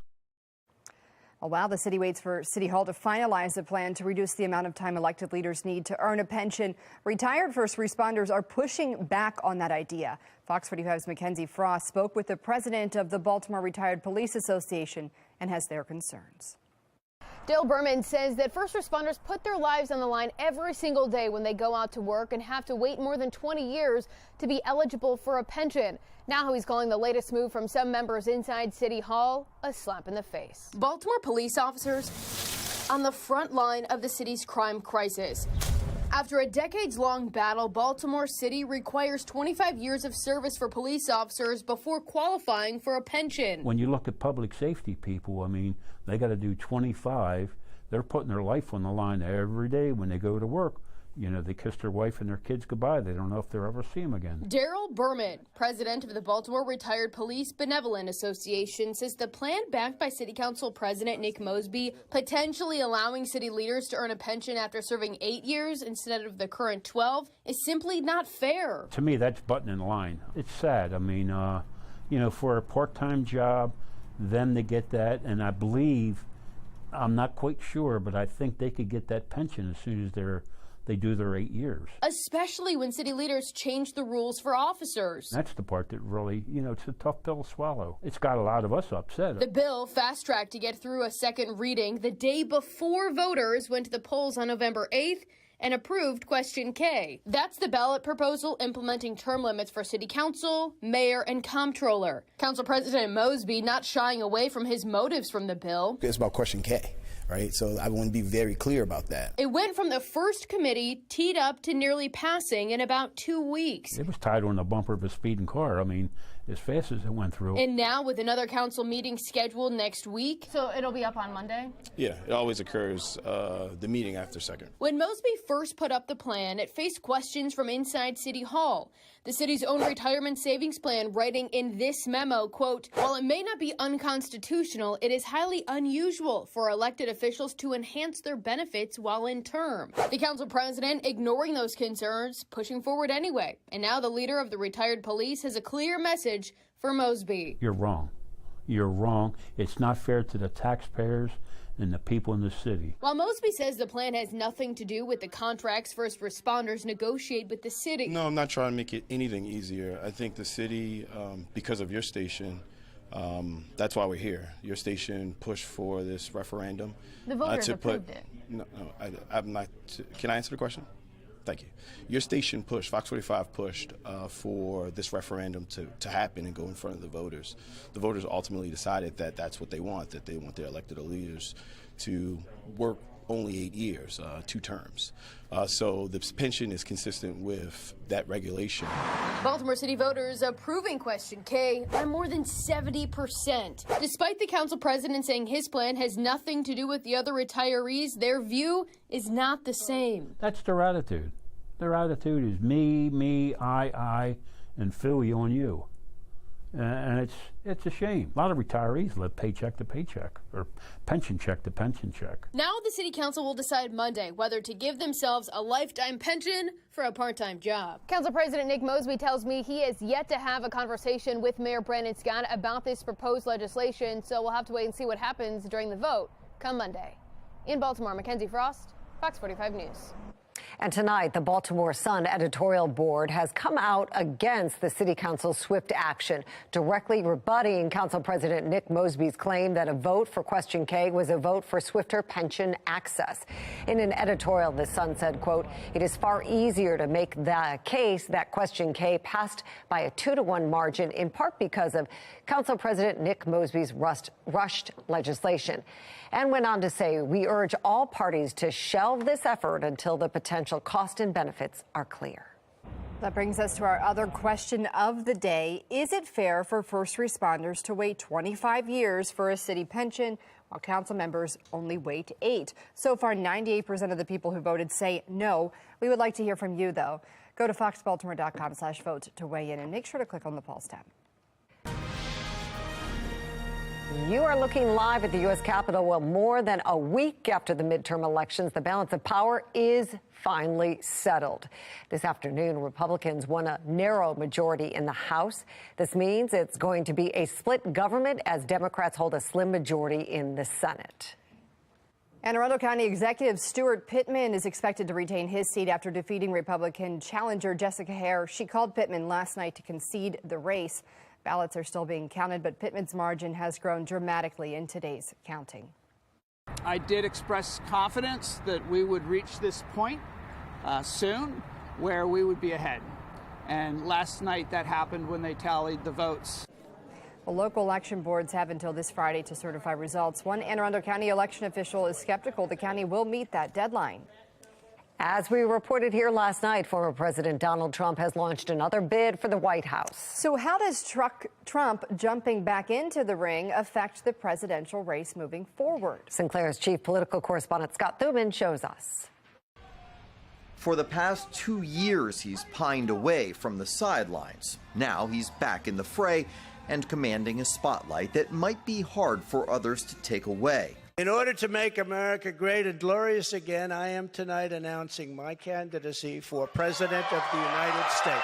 Well, while the city waits for City Hall to finalize a plan to reduce the amount of time elected leaders need to earn a pension, retired first responders are pushing back on that idea. Fox 45's Mackenzie Frost spoke with the president of the Baltimore Retired Police Association and has their concerns. Dale Berman says that first responders put their lives on the line every single day when they go out to work and have to wait more than 20 years to be eligible for a pension. Now he's calling the latest move from some members inside City Hall a slap in the face. Baltimore police officers on the front line of the city's crime crisis, After a decades-long battle, Baltimore City requires 25 years of service for police officers before qualifying for a pension. When you look at public safety people, I mean, they got to do 25. They're putting their life on the line every day when they go to work. You know, they kiss their wife and their kids goodbye. They don't know if they'll ever see them again. Daryl Berman, president of the Baltimore Retired Police Benevolent Association, says the plan backed by City Council President Nick Mosby, potentially allowing city leaders to earn a pension after serving 8 years instead of the current 12, is simply not fair. To me, that's button in line. It's sad. I mean, you know, for a part-time job, them to get that, and I believe, I'm not quite sure, but I think they could get that pension as soon as they do their 8 years. Especially when city leaders change the rules for officers. That's the part that really, you know, it's a tough pill to swallow. It's got a lot of us upset. The bill fast-tracked to get through a second reading the day before voters went to the polls on November 8th and approved Question K. That's the ballot proposal implementing term limits for city council, mayor, and comptroller. Council President Mosby not shying away from his motives from the bill. It's about Question K. Right? So I want to be very clear about that. It went from the first committee teed up to nearly passing in about 2 weeks. It was tied on the bumper of a speeding car. I mean, as fast as it went through. And now with another council meeting scheduled next week. So it'll be up on Monday? Yeah, it always occurs the meeting after second. When Mosby first put up the plan, it faced questions from inside City Hall. The city's own retirement savings plan writing in this memo, quote, while it may not be unconstitutional, it is highly unusual for elected officials to enhance their benefits while in term. The council president ignoring those concerns, pushing forward anyway. And now the leader of the retired police has a clear message for Mosby. You're wrong. You're wrong. It's not fair to the taxpayers and the people in the city. While Mosby says the plan has nothing to do with the contracts first responders negotiate with the city. No, I'm not trying to make it anything easier. I think the city, because of your station, that's why we're here. Your station pushed for this referendum. The voters approved it. No, I'm not. Can I answer the question? Thank you. Your station pushed, FOX45 pushed for this referendum to happen and go in front of the voters. The voters ultimately decided that that's what they want, that they want their elected leaders to work only 8 years, 2 terms. So the pension is consistent with that regulation. Baltimore City voters approving Question K by more than 70%. Despite the council president saying his plan has nothing to do with the other retirees, their view is not the same. That's their attitude. Their attitude is me, I, and Phil, you on you. And it's a shame. A lot of retirees live paycheck to paycheck or pension check to pension check. Now the city council will decide Monday whether to give themselves a lifetime pension for a part-time job. Council President Nick Mosby tells me he has yet to have a conversation with Mayor Brandon Scott about this proposed legislation, so we'll have to wait and see what happens during the vote come Monday. In Baltimore, Mackenzie Frost, Fox 45 News. And tonight, the Baltimore Sun editorial board has come out against the city council's swift action, directly rebutting Council President Nick Mosby's claim that a vote for Question K was a vote for swifter pension access. In an editorial, the Sun said, quote, it is far easier to make the case that Question K passed by a 2-to-1 margin, in part because of Council President Nick Mosby's rushed legislation. And went on to say, we urge all parties to shelve this effort until the potential cost and benefits are clear. That brings us to our other question of the day. Is it fair for first responders to wait 25 years for a city pension while council members only wait 8? So far, 98% of the people who voted say no. We would like to hear from you, though. Go to foxbaltimore.com/vote to weigh in and make sure to click on the Polls tab. You are looking live at the U.S. Capitol. Well, more than a week after the midterm elections, the balance of power is finally settled. This afternoon, Republicans won a narrow majority in the House. This means it's going to be a split government as Democrats hold a slim majority in the Senate. Anne Arundel County Executive Stuart Pittman is expected to retain his seat after defeating Republican challenger Jessica Hare. She called Pittman last night to concede the race. Ballots are still being counted, but Pittman's margin has grown dramatically in today's counting. I did express confidence that we would reach this point soon where we would be ahead. And last night that happened when they tallied the votes. Well, local election boards have until this Friday to certify results. One Anne Arundel County election official is skeptical the county will meet that deadline. As we reported here last night, former President Donald Trump has launched another bid for the White House. So how does Trump jumping back into the ring affect the presidential race moving forward? Sinclair's chief political correspondent Scott Thuman shows us. For the past 2 years, he's pined away from the sidelines. Now he's back in the fray and commanding a spotlight that might be hard for others to take away. In order to make America great and glorious again, I am tonight announcing my candidacy for President of the United States.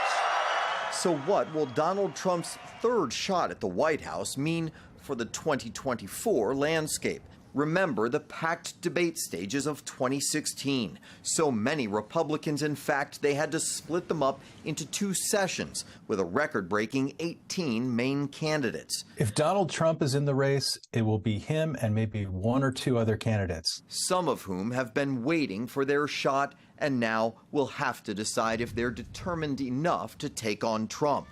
So what will Donald Trump's third shot at the White House mean for the 2024 landscape? Remember the packed debate stages of 2016. So many Republicans, in fact, they had to split them up into 2 sessions with a record-breaking 18 main candidates. If Donald Trump is in the race, it will be him and maybe 1 or 2 other candidates. Some of whom have been waiting for their shot and now will have to decide if they're determined enough to take on Trump.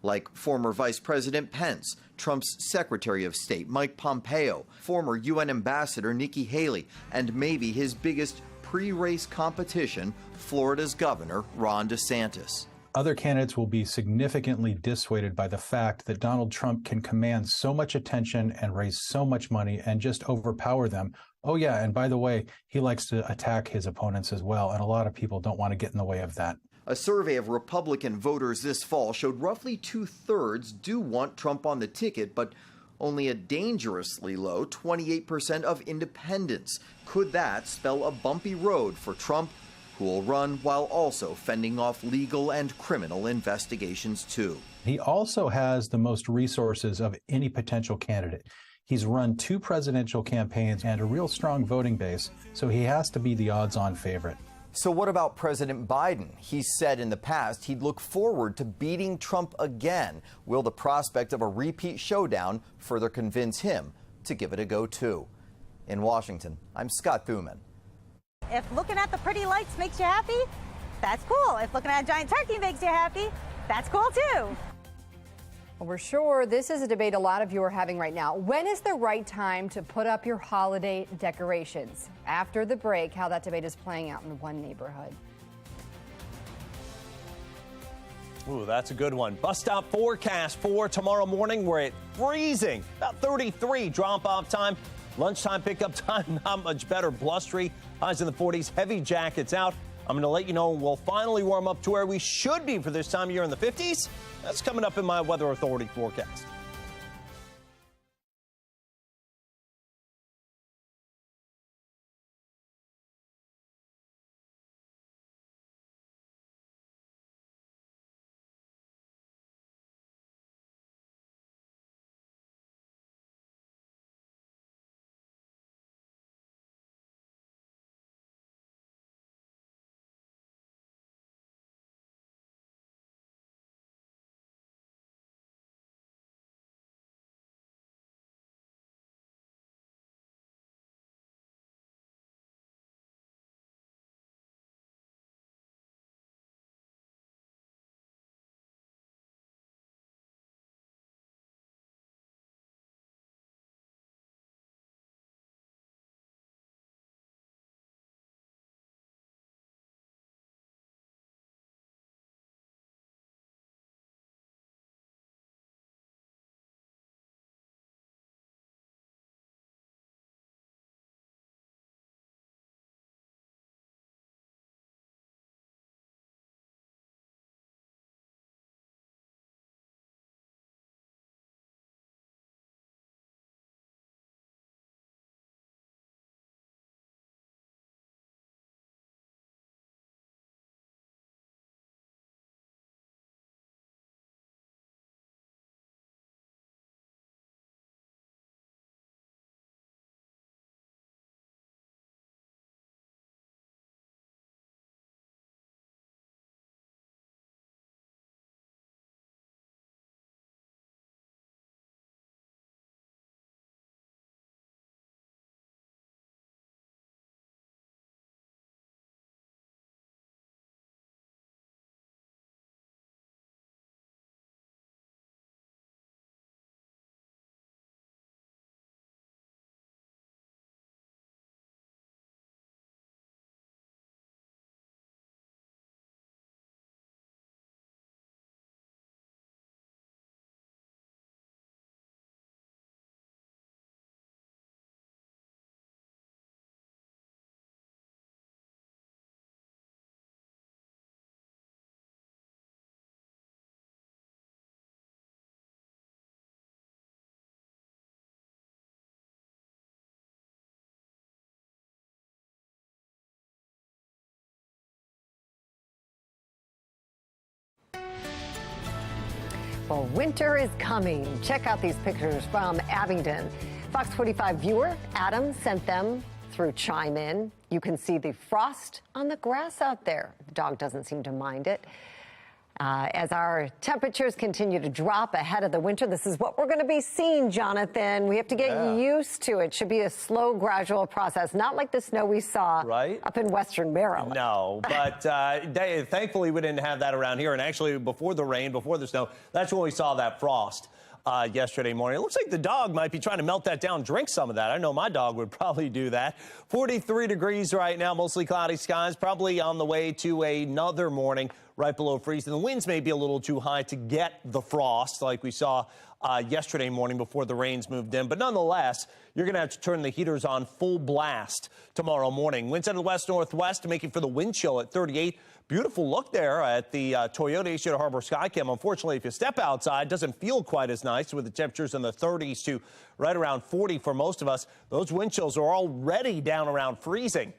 Like former Vice President Pence, Trump's Secretary of State Mike Pompeo, former UN Ambassador Nikki Haley, and maybe his biggest pre-race competition, Florida's Governor Ron DeSantis. Other candidates will be significantly dissuaded by the fact that Donald Trump can command so much attention and raise so much money and just overpower them. Oh yeah, and by the way, he likes to attack his opponents as well, and a lot of people don't want to get in the way of that. A survey of Republican voters this fall showed roughly 2/3 do want Trump on the ticket, but only a dangerously low 28% of independents. Could that spell a bumpy road for Trump, who will run while also fending off legal and criminal investigations too? He also has the most resources of any potential candidate. He's run 2 presidential campaigns and a real strong voting base, so he has to be the odds-on favorite. So what about President Biden? He said in the past he'd look forward to beating Trump again. Will the prospect of a repeat showdown further convince him to give it a go too? In Washington, I'm Scott Thuman. If looking at the pretty lights makes you happy, that's cool. If looking at a giant turkey makes you happy, that's cool too. Well, we're sure this is a debate a lot of you are having right now. When is the right time to put up your holiday decorations? After the break, how that debate is playing out in one neighborhood. Ooh, that's a good one. Bus stop forecast for tomorrow morning. We're at freezing, about 33 drop-off time. Lunchtime pickup time, not much better. Blustery, highs in the 40s, heavy jackets out. I'm going to let you know we'll finally warm up to where we should be for this time of year in the 50s. That's coming up in my Weather Authority forecast. Well, winter is coming. Check out these pictures from Abingdon. Fox 45 viewer Adam sent them through Chime In. You can see the frost on the grass out there. The dog doesn't seem to mind it. As our temperatures continue to drop ahead of the winter, this is what we're going to be seeing, Jonathan. We have to get used to it. Should be a slow, gradual process, not like the snow we saw up in western Maryland. No, but thankfully we didn't have that around here. And actually, before the rain, before the snow, that's when we saw that frost yesterday morning. It looks like the dog might be trying to melt that down, drink some of that. I know my dog would probably do that. 43 degrees right now, mostly cloudy skies, probably on the way to another morning right below freezing. The winds may be a little too high to get the frost like we saw yesterday morning before the rains moved in. But nonetheless, you're going to have to turn the heaters on full blast tomorrow morning. Winds out of the west-northwest, making for the wind chill at 38. Beautiful look there at the Toyota Asiatic Harbor Skycam. Unfortunately, if you step outside, it doesn't feel quite as nice with the temperatures in the 30s to right around 40 for most of us. Those wind chills are already down around freezing.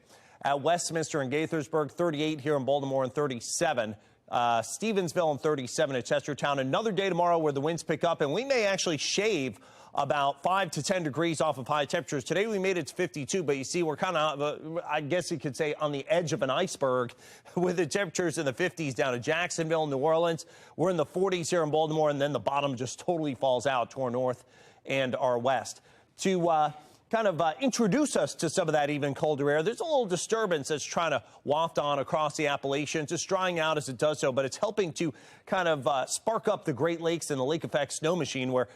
At Westminster and Gaithersburg, 38 here in Baltimore and 37. Stevensville and 37 at Chestertown. Another day tomorrow where the winds pick up, and we may actually shave about 5 to 10 degrees off of high temperatures. Today we made it to 52, but you see we're kind of, I guess you could say, on the edge of an iceberg with the temperatures in the 50s down to Jacksonville, New Orleans. We're in the 40s here in Baltimore, and then the bottom just totally falls out to our north and our west. To kind of introduce us to some of that even colder air, there's a little disturbance that's trying to waft on across the Appalachians. It's drying out as it does so, but it's helping to kind of spark up the Great Lakes and the lake effect snow machine, where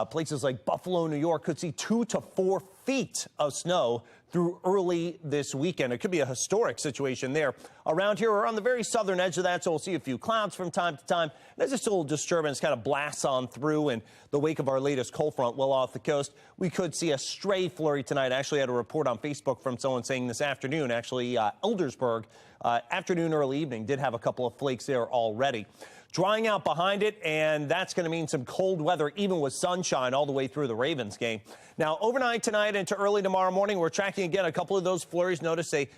places like Buffalo, New York could see 2 to 4 feet of snow through early this weekend. It could be a historic situation there. Around here, we're on the very southern edge of that, so we'll see a few clouds from time to time. There's just a little disturbance kind of blasts on through in the wake of our latest cold front well off the coast. We could see a stray flurry tonight. I actually had a report on Facebook from someone saying this afternoon, actually, Eldersburg, afternoon, early evening, did have a couple of flakes there already. Drying out behind it, and that's going to mean some cold weather, even with sunshine all the way through the Ravens game. Now, overnight tonight into early tomorrow morning, we're tracking again a couple of those flurries. Notice they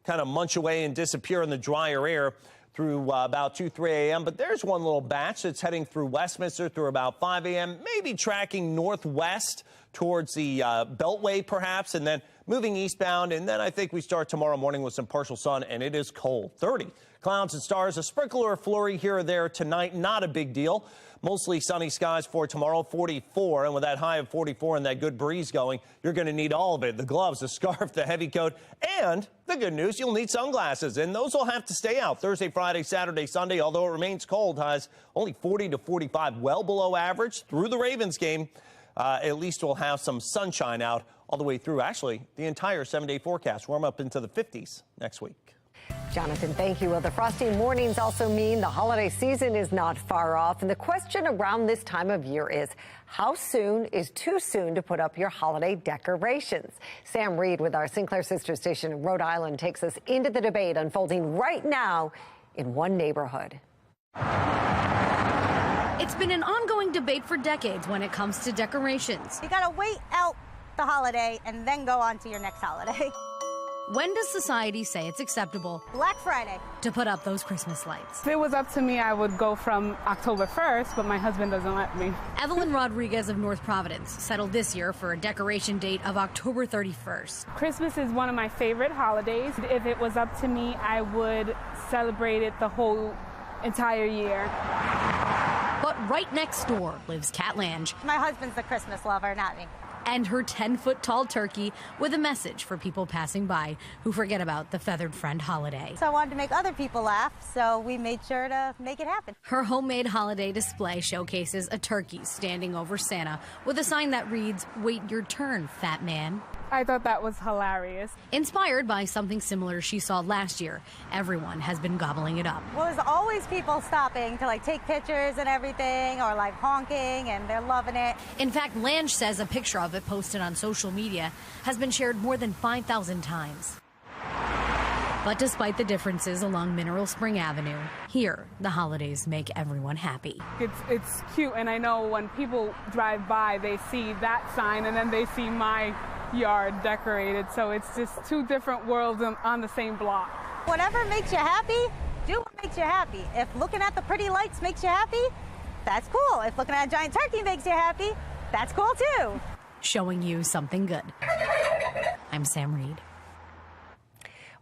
kind of munch away and disappear in the drier air through about 2, 3 a.m. But there's one little batch that's heading through Westminster through about 5 a.m., maybe tracking northwest towards the Beltway, perhaps, and then moving eastbound. And then I think we start tomorrow morning with some partial sun, and it is cold. 30. Clouds and stars, a sprinkle or a flurry here or there tonight, not a big deal. Mostly sunny skies for tomorrow, 44. And with that high of 44 and that good breeze going, you're going to need all of it. The gloves, the scarf, the heavy coat, and the good news, you'll need sunglasses. And those will have to stay out Thursday, Friday, Saturday, Sunday, although it remains cold. Highs only 40 to 45, well below average through the Ravens game. At least we'll have some sunshine out all the way through, actually, the entire 7-day forecast. Warm up into the 50s next week. Jonathan, thank you. Well, the frosty mornings also mean the holiday season is not far off. And the question around this time of year is, how soon is too soon to put up your holiday decorations? Sam Reed with our Sinclair sister station in Rhode Island takes us into the debate unfolding right now in one neighborhood. It's been an ongoing debate for decades when it comes to decorations. You gotta wait out the holiday and then go on to your next holiday. When does society say it's acceptable? Black Friday. To put up those Christmas lights. If it was up to me, I would go from October 1st, but my husband doesn't let me. Evelyn Rodriguez of North Providence settled this year for a decoration date of October 31st. Christmas is one of my favorite holidays. If it was up to me, I would celebrate it the whole entire year. But right next door lives Kat Lange. My husband's a Christmas lover, not me. And her 10-foot-tall turkey with a message for people passing by who forget about the feathered friend holiday. So I wanted to make other people laugh, so we made sure to make it happen. Her homemade holiday display showcases a turkey standing over Santa with a sign that reads, "Wait your turn, fat man." I thought that was hilarious. Inspired by something similar she saw last year, everyone has been gobbling it up. Well, there's always people stopping to take pictures and everything, or honking, and they're loving it. In fact, Lange says a picture of it posted on social media has been shared more than 5,000 times. But despite the differences along Mineral Spring Avenue, here, the holidays make everyone happy. It's cute, and I know when people drive by, they see that sign, and then they see my yard decorated, so it's just two different worlds on the same block. Whatever makes you happy, do what makes you happy. If looking at the pretty lights makes you happy, that's cool. If looking at a giant turkey makes you happy, that's cool too. Showing you something good. I'm Sam Reed.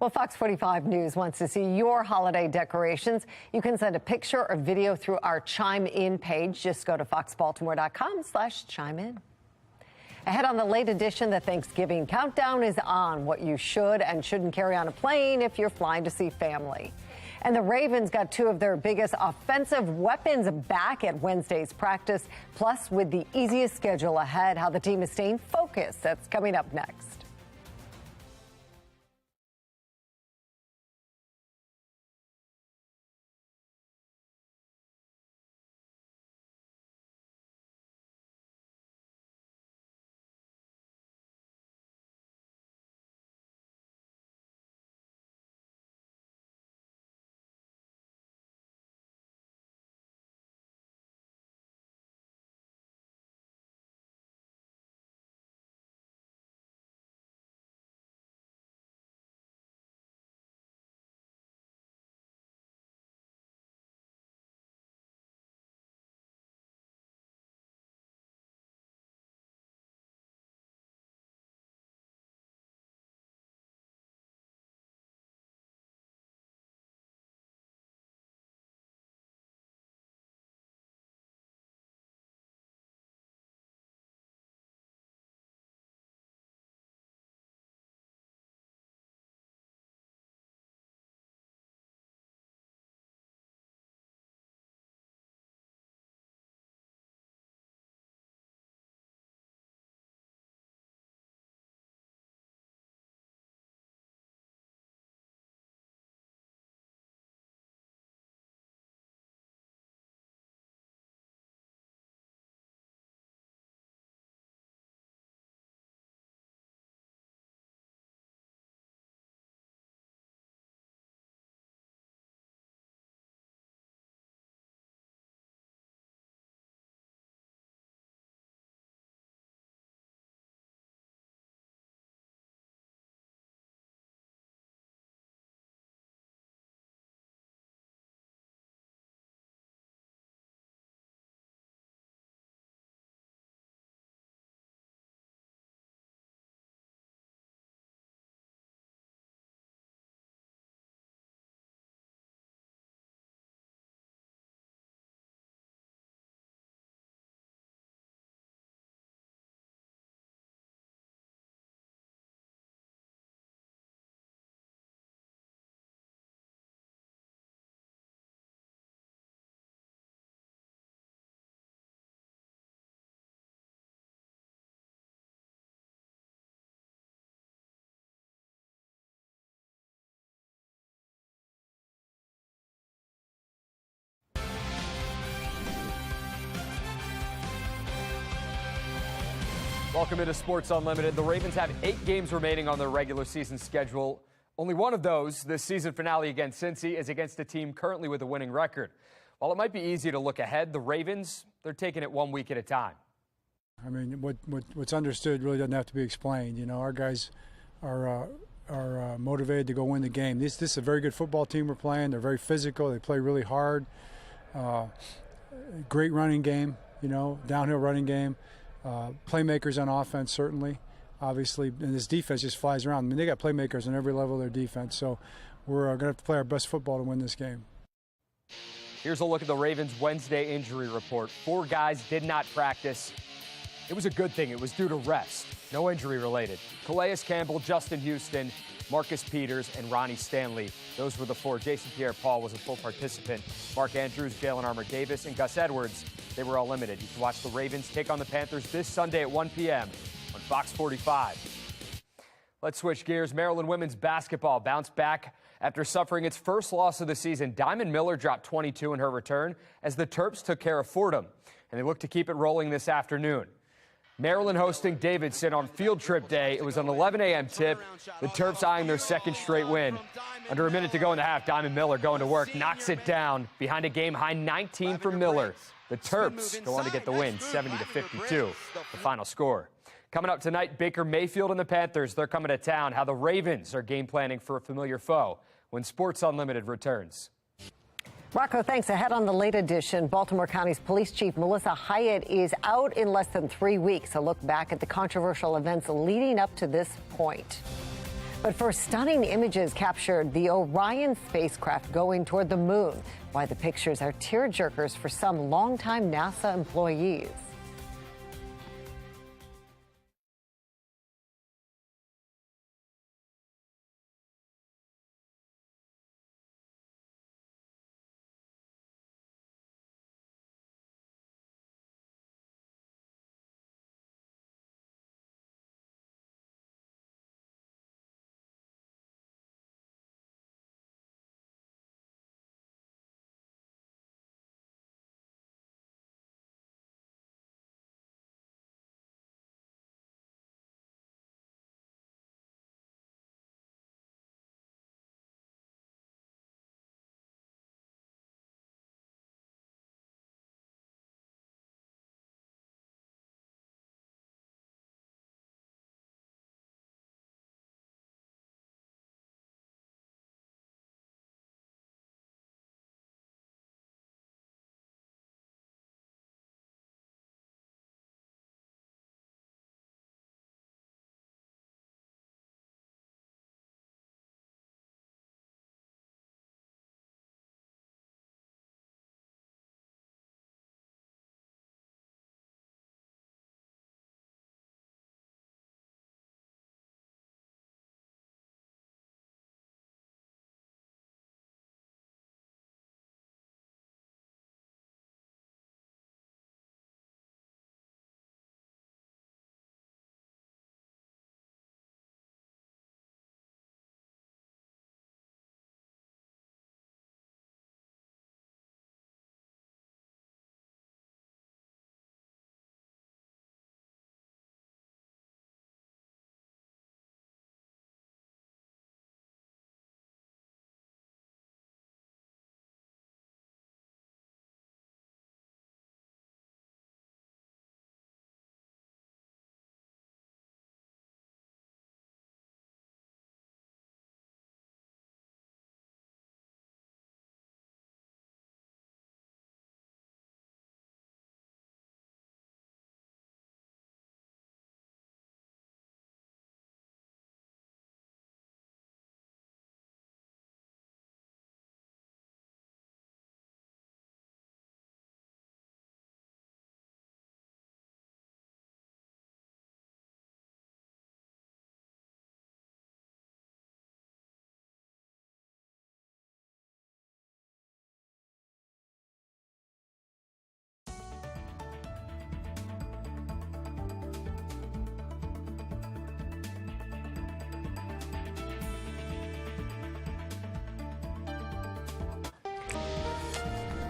Well, Fox 45 News wants to see your holiday decorations. You can send a picture or video through our Chime In page. Just go to foxbaltimore.com/chime in. Ahead on the late edition, the Thanksgiving countdown is on. What you should and shouldn't carry on a plane if you're flying to see family. And the Ravens got two of their biggest offensive weapons back at Wednesday's practice. Plus, with the easiest schedule ahead, how the team is staying focused. That's coming up next. Welcome into Sports Unlimited. The Ravens have 8 games remaining on their regular season schedule. Only one of those, this season finale against Cincy, is against a team currently with a winning record. While it might be easy to look ahead, the Ravens, they're taking it 1 week at a time. I mean, what's understood really doesn't have to be explained. You know, our guys are motivated to go win the game. This is a very good football team we're playing. They're very physical. They play really hard. Great running game, you know, downhill running game. Playmakers on offense, certainly, obviously, and this defense just flies around. I mean, they got playmakers on every level of their defense, so we're going to have to play our best football to win this game. Here's a look at the Ravens' Wednesday injury report. 4 guys did not practice. It was a good thing. It was due to rest. No injury related. Calais Campbell, Justin Houston, Marcus Peters, and Ronnie Stanley. Those were the 4. Jason Pierre-Paul was a full participant. Mark Andrews, Jalen Armour-Davis, and Gus Edwards, they were all limited. You can watch the Ravens take on the Panthers this Sunday at 1 p.m. on Fox 45. Let's switch gears. Maryland women's basketball bounced back after suffering its first loss of the season. Diamond Miller dropped 22 in her return as the Terps took care of Fordham, and they look to keep it rolling this afternoon. Maryland hosting Davidson on field trip day. It was an 11 a.m. tip. The Terps eyeing their second straight win. Under a minute to go in the half, Diamond Miller going to work, knocks it down behind a game-high 19 from Miller. The Terps go on to get the win, 70-52, the final score. Coming up tonight, Baker Mayfield and the Panthers, they're coming to town. How the Ravens are game planning for a familiar foe when Sports Unlimited returns. Rocco, thanks. Ahead on the late edition, Baltimore County's Police Chief Melissa Hyatt is out in less than 3 weeks. A look back at the controversial events leading up to this point. But first, stunning images captured the Orion spacecraft going toward the moon. Why the pictures are tearjerkers for some longtime NASA employees.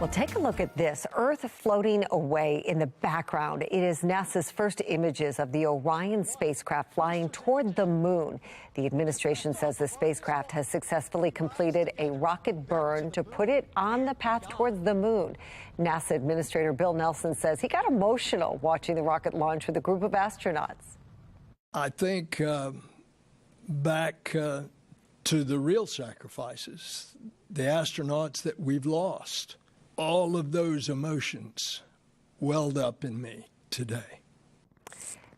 Well, take a look at this. Earth floating away in the background. It is NASA's first images of the Orion spacecraft flying toward the moon. The administration says the spacecraft has successfully completed a rocket burn to put it on the path towards the moon. NASA Administrator Bill Nelson says he got emotional watching the rocket launch with a group of astronauts. I think back to the real sacrifices, the astronauts that we've lost. All of those emotions welled up in me today.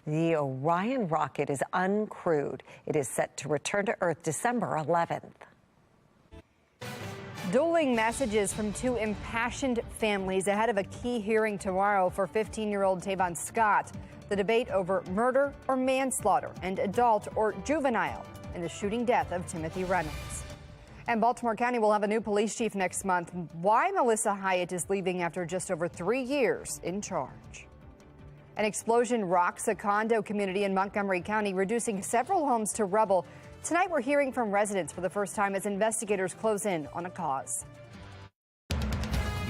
The Orion rocket is uncrewed. It is set to return to Earth December 11th. Dueling messages from two impassioned families ahead of a key hearing tomorrow for 15-year-old Tavon Scott. The debate over murder or manslaughter and adult or juvenile in the shooting death of Timothy Reynolds. And Baltimore County will have a new police chief next month. Why Melissa Hyatt is leaving after just over 3 years in charge. An explosion rocks a condo community in Montgomery County, reducing several homes to rubble. Tonight, we're hearing from residents for the first time as investigators close in on a cause.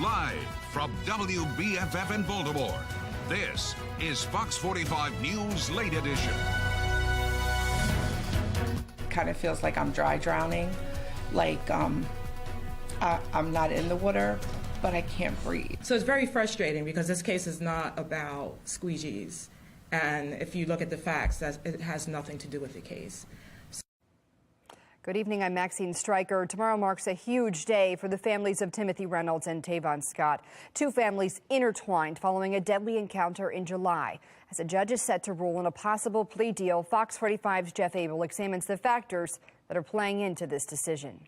Live from WBFF in Baltimore, this is Fox 45 News Late Edition. Kind of feels like I'm dry drowning. Like I'm not in the water, but I can't breathe. So it's very frustrating because this case is not about squeegees. And if you look at the facts, it has nothing to do with the case. Good evening, I'm Maxine Stryker. Tomorrow marks a huge day for the families of Timothy Reynolds and Tavon Scott. Two families intertwined following a deadly encounter in July. As a judge is set to rule on a possible plea deal, Fox 45's Jeff Abel examines the factors that are playing into this decision.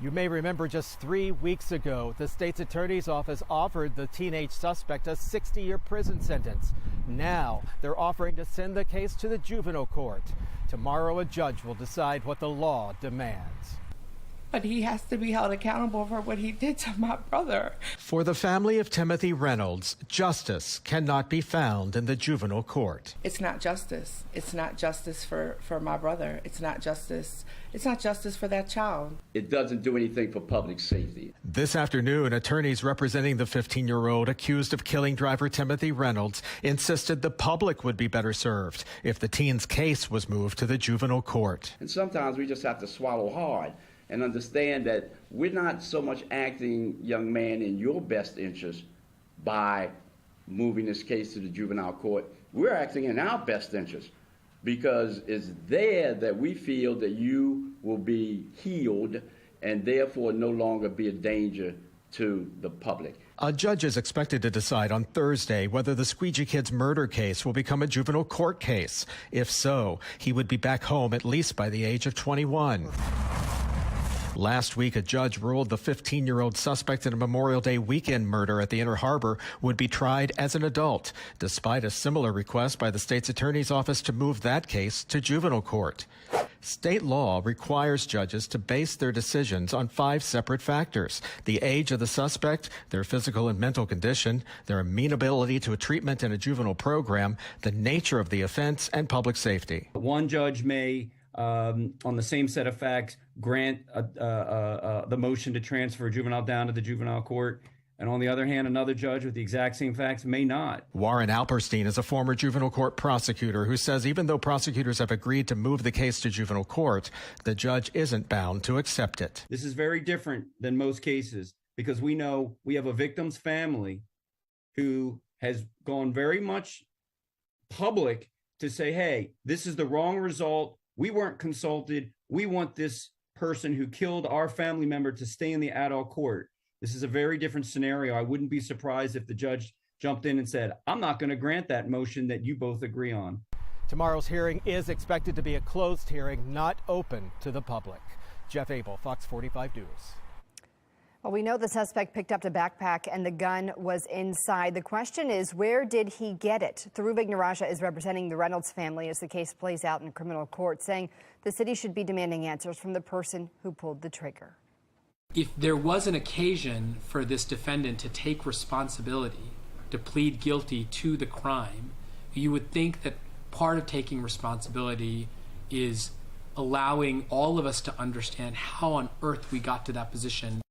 You may remember just 3 weeks ago, the state's attorney's office offered the teenage suspect a 60-year prison sentence. Now they're offering to send the case to the juvenile court. Tomorrow, a judge will decide what the law demands. But he has to be held accountable for what he did to my brother. For the family of Timothy Reynolds, justice cannot be found in the juvenile court. It's not justice. It's not justice for my brother. It's not justice for that child. It doesn't do anything for public safety. This afternoon, attorneys representing the 15-year-old accused of killing driver Timothy Reynolds insisted the public would be better served if the teen's case was moved to the juvenile court. And sometimes we just have to swallow hard and understand that we're not so much acting, young man, in your best interest by moving this case to the juvenile court. We're acting in our best interest because it's there that we feel that you will be healed and therefore no longer be a danger to the public. A judge is expected to decide on Thursday whether the Squeegee Kid's murder case will become a juvenile court case. If so, he would be back home at least by the age of 21. Last week, a judge ruled the 15-year-old suspect in a Memorial Day weekend murder at the Inner Harbor would be tried as an adult, despite a similar request by the state's attorney's office to move that case to juvenile court. State law requires judges to base their decisions on 5 separate factors: the age of the suspect, their physical and mental condition, their amenability to a treatment in a juvenile program, the nature of the offense, and public safety. One judge may, on the same set of facts, grant the motion to transfer a juvenile down to the juvenile court. And on the other hand, another judge with the exact same facts may not. Warren Alperstein is a former juvenile court prosecutor who says even though prosecutors have agreed to move the case to juvenile court, the judge isn't bound to accept it. This is very different than most cases because we know we have a victim's family who has gone very much public to say, hey, this is the wrong result. We weren't consulted. We want this person who killed our family member to stay in the adult court. This is a very different scenario. I wouldn't be surprised if the judge jumped in and said, I'm not going to grant that motion that you both agree on. Tomorrow's hearing is expected to be a closed hearing, not open to the public. Jeff Abel, Fox 45 News. Well, we know the suspect picked up the backpack and the gun was inside. The question is, where did he get it? Thuruvig Naraja is representing the Reynolds family as the case plays out in criminal court, saying the city should be demanding answers from the person who pulled the trigger. If there was an occasion for this defendant to take responsibility, to plead guilty to the crime, you would think that part of taking responsibility is allowing all of us to understand how on earth we got to that position.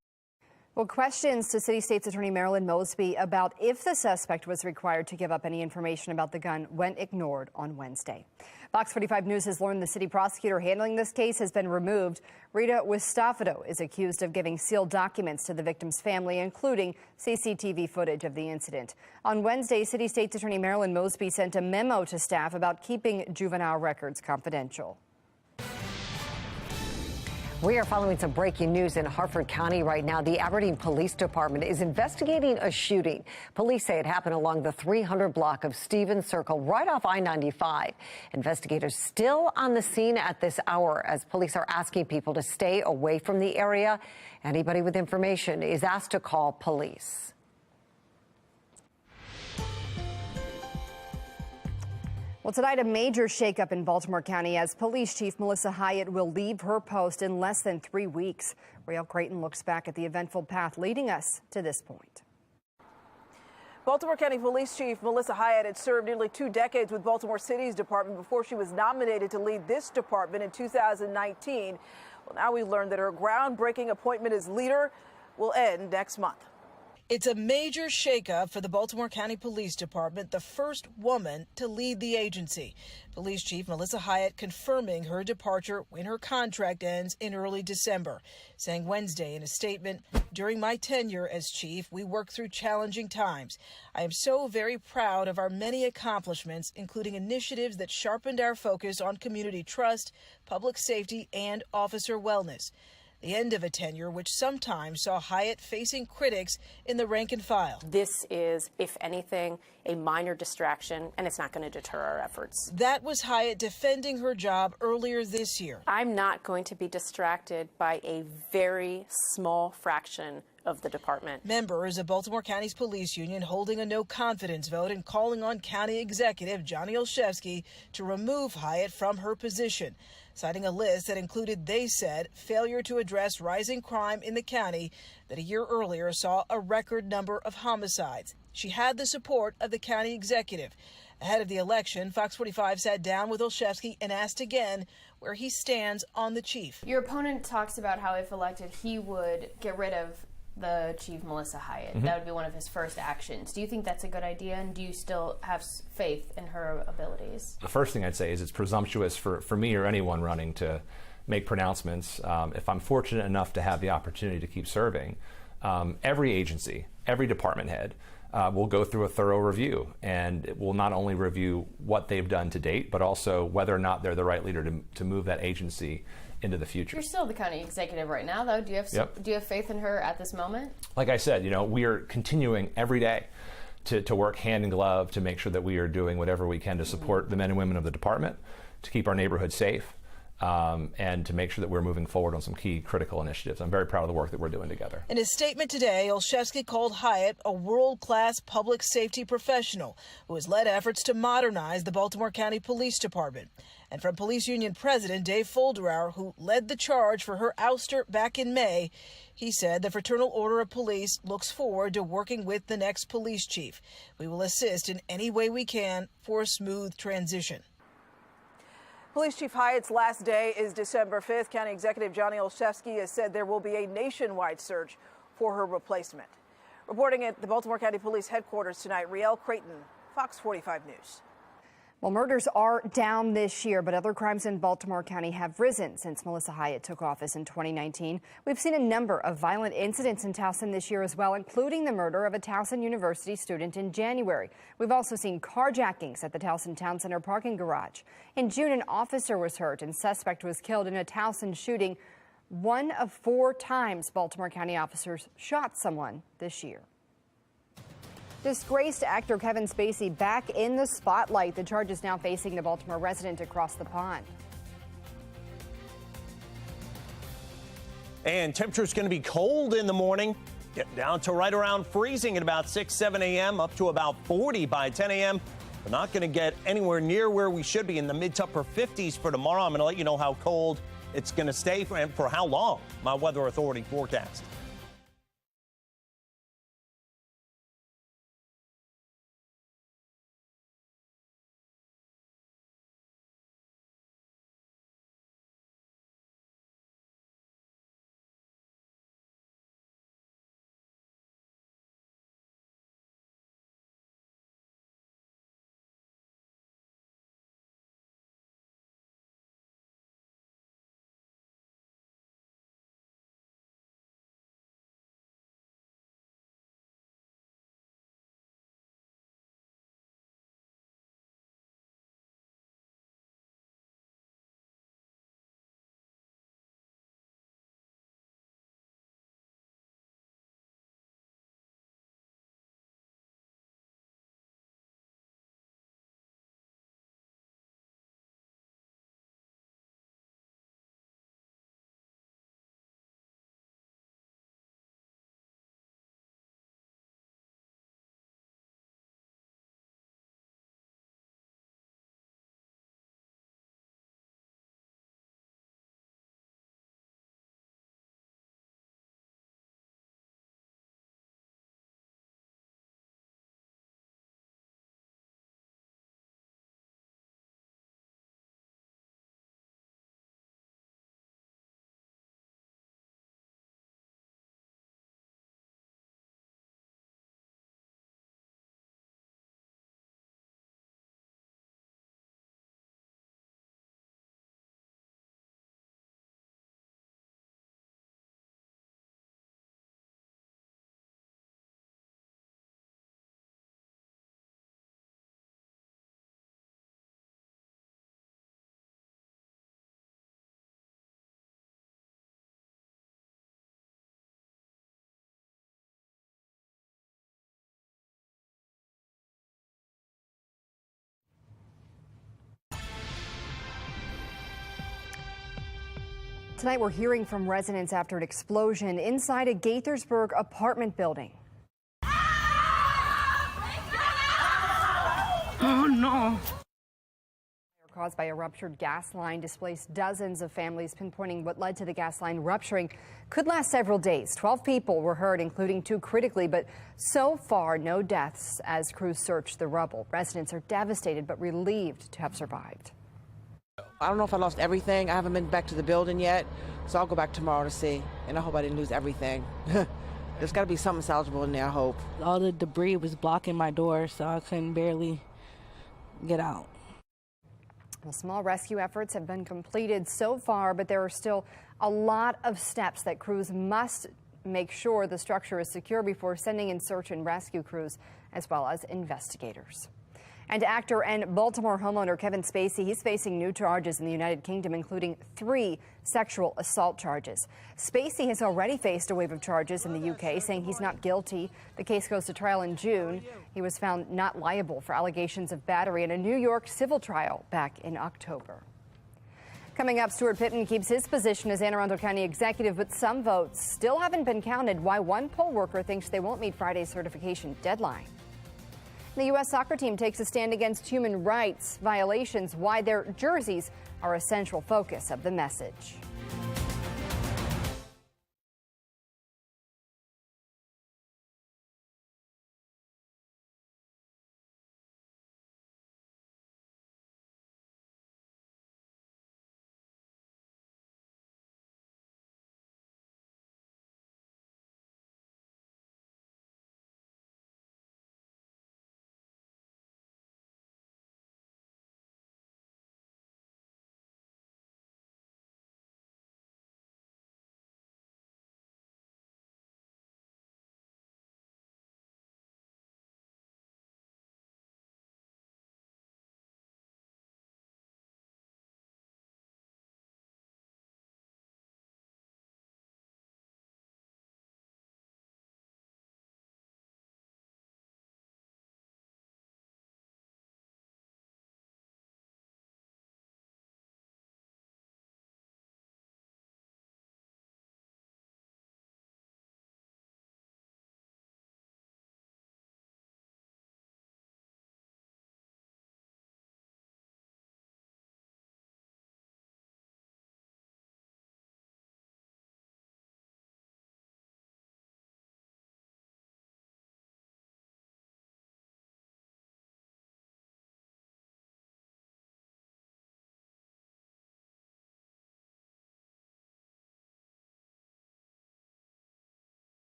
Well, questions to City State's Attorney Marilyn Mosby about if the suspect was required to give up any information about the gun went ignored on Wednesday. Fox 45 News has learned the city prosecutor handling this case has been removed. Rita Wistafato is accused of giving sealed documents to the victim's family, including CCTV footage of the incident. On Wednesday, City State's Attorney Marilyn Mosby sent a memo to staff about keeping juvenile records confidential. We are following some breaking news in Harford County right now. The Aberdeen Police Department is investigating a shooting. Police say it happened along the 300 block of Stevens Circle, right off I-95. Investigators still on the scene at this hour as police are asking people to stay away from the area. Anybody with information is asked to call police. Well, tonight, a major shakeup in Baltimore County as Police Chief Melissa Hyatt will leave her post in less than 3 weeks. Rael Creighton looks back at the eventful path leading us to this point. Baltimore County Police Chief Melissa Hyatt had served nearly 2 decades with Baltimore City's department before she was nominated to lead this department in 2019. Well, now we learned that her groundbreaking appointment as leader will end next month. It's a major shakeup for the Baltimore County Police Department, the first woman to lead the agency. Police Chief Melissa Hyatt confirming her departure when her contract ends in early December, saying Wednesday in a statement, "During my tenure as chief, we worked through challenging times. I am so very proud of our many accomplishments, including initiatives that sharpened our focus on community trust, public safety, and officer wellness." The end of a tenure which sometimes saw Hyatt facing critics in the rank and file. This is, if anything, a minor distraction, and it's not going to deter our efforts. That was Hyatt defending her job earlier this year. I'm not going to be distracted by a very small fraction of the department. Members of Baltimore County's police union holding a no confidence vote and calling on County Executive Johnny Olszewski to remove Hyatt from her position, citing a list that included, they said, failure to address rising crime in the county that a year earlier saw a record number of homicides. She had the support of the county executive. Ahead of the election, Fox 45 sat down with Olszewski and asked again where he stands on the chief. Your opponent talks about how if elected, he would get rid of the chief, Melissa Hyatt. That would be one of his first actions. Do you think that's a good idea, and do you still have faith in her abilities? The first thing I'd say is it's presumptuous for me or anyone running to make pronouncements. If I'm fortunate enough to have the opportunity to keep serving, every agency, every department head will go through a thorough review, and it will not only review what they've done to date, but also whether or not they're the right leader to move that agency into the future. You're still the county executive right now, though. Do you have faith in her at this moment? Like I said, we are continuing every day to work hand in glove to make sure that we are doing whatever we can to support the men and women of the department, to keep our neighborhood safe, and to make sure that we're moving forward on some key critical initiatives. I'm very proud of the work that we're doing together. In his statement today, Olszewski called Hyatt a world-class public safety professional who has led efforts to modernize the Baltimore County Police Department. And from Police Union President Dave Folderauer, who led the charge for her ouster back in May, he said the Fraternal Order of Police looks forward to working with the next police chief. We will assist in any way we can for a smooth transition. Police Chief Hyatt's last day is December 5th. County Executive Johnny Olszewski has said there will be a nationwide search for her replacement. Reporting at the Baltimore County Police Headquarters tonight, Rielle Creighton, Fox 45 News. Well, murders are down this year, but other crimes in Baltimore County have risen since Melissa Hyatt took office in 2019. We've seen a number of violent incidents in Towson this year as well, including the murder of a Towson University student in January. We've also seen carjackings at the Towson Town Center parking garage. In June, an officer was hurt and suspect was killed in a Towson shooting. 1 of 4 times Baltimore County officers shot someone this year. Disgraced actor Kevin Spacey back in the spotlight. The charge is now facing the Baltimore resident across the pond. And temperature's going to be cold in the morning, getting down to right around freezing at about 6, 7 a.m., up to about 40 by 10 a.m. We're not going to get anywhere near where we should be in the mid to upper 50s for tomorrow. I'm going to let you know how cold it's going to stay for how long. My Weather Authority forecast. Tonight we're hearing from residents after an explosion inside a Gaithersburg apartment building. Oh no! Caused by a ruptured gas line displaced dozens of families, pinpointing what led to the gas line rupturing could last several days. 12 people were hurt, including 2 critically, but so far no deaths as crews searched the rubble. Residents are devastated but relieved to have survived. I don't know if I lost everything. I haven't been back to the building yet, so I'll go back tomorrow to see, and I hope I didn't lose everything. There's got to be something salvageable in there, I hope. All the debris was blocking my door, so I couldn't barely get out. Well, small rescue efforts have been completed so far, but there are still a lot of steps that crews must make sure the structure is secure before sending in search and rescue crews, as well as investigators. And actor and Baltimore homeowner Kevin Spacey, he's facing new charges in the United Kingdom, including 3 sexual assault charges. Spacey has already faced a wave of charges in the UK, saying he's not guilty. The case goes to trial in June. He was found not liable for allegations of battery in a New York civil trial back in October. Coming up, Stuart Pittman keeps his position as Anne Arundel County executive, but some votes still haven't been counted. Why one poll worker thinks they won't meet Friday's certification deadline. The U.S. soccer team takes a stand against human rights violations, why their jerseys are a central focus of the message.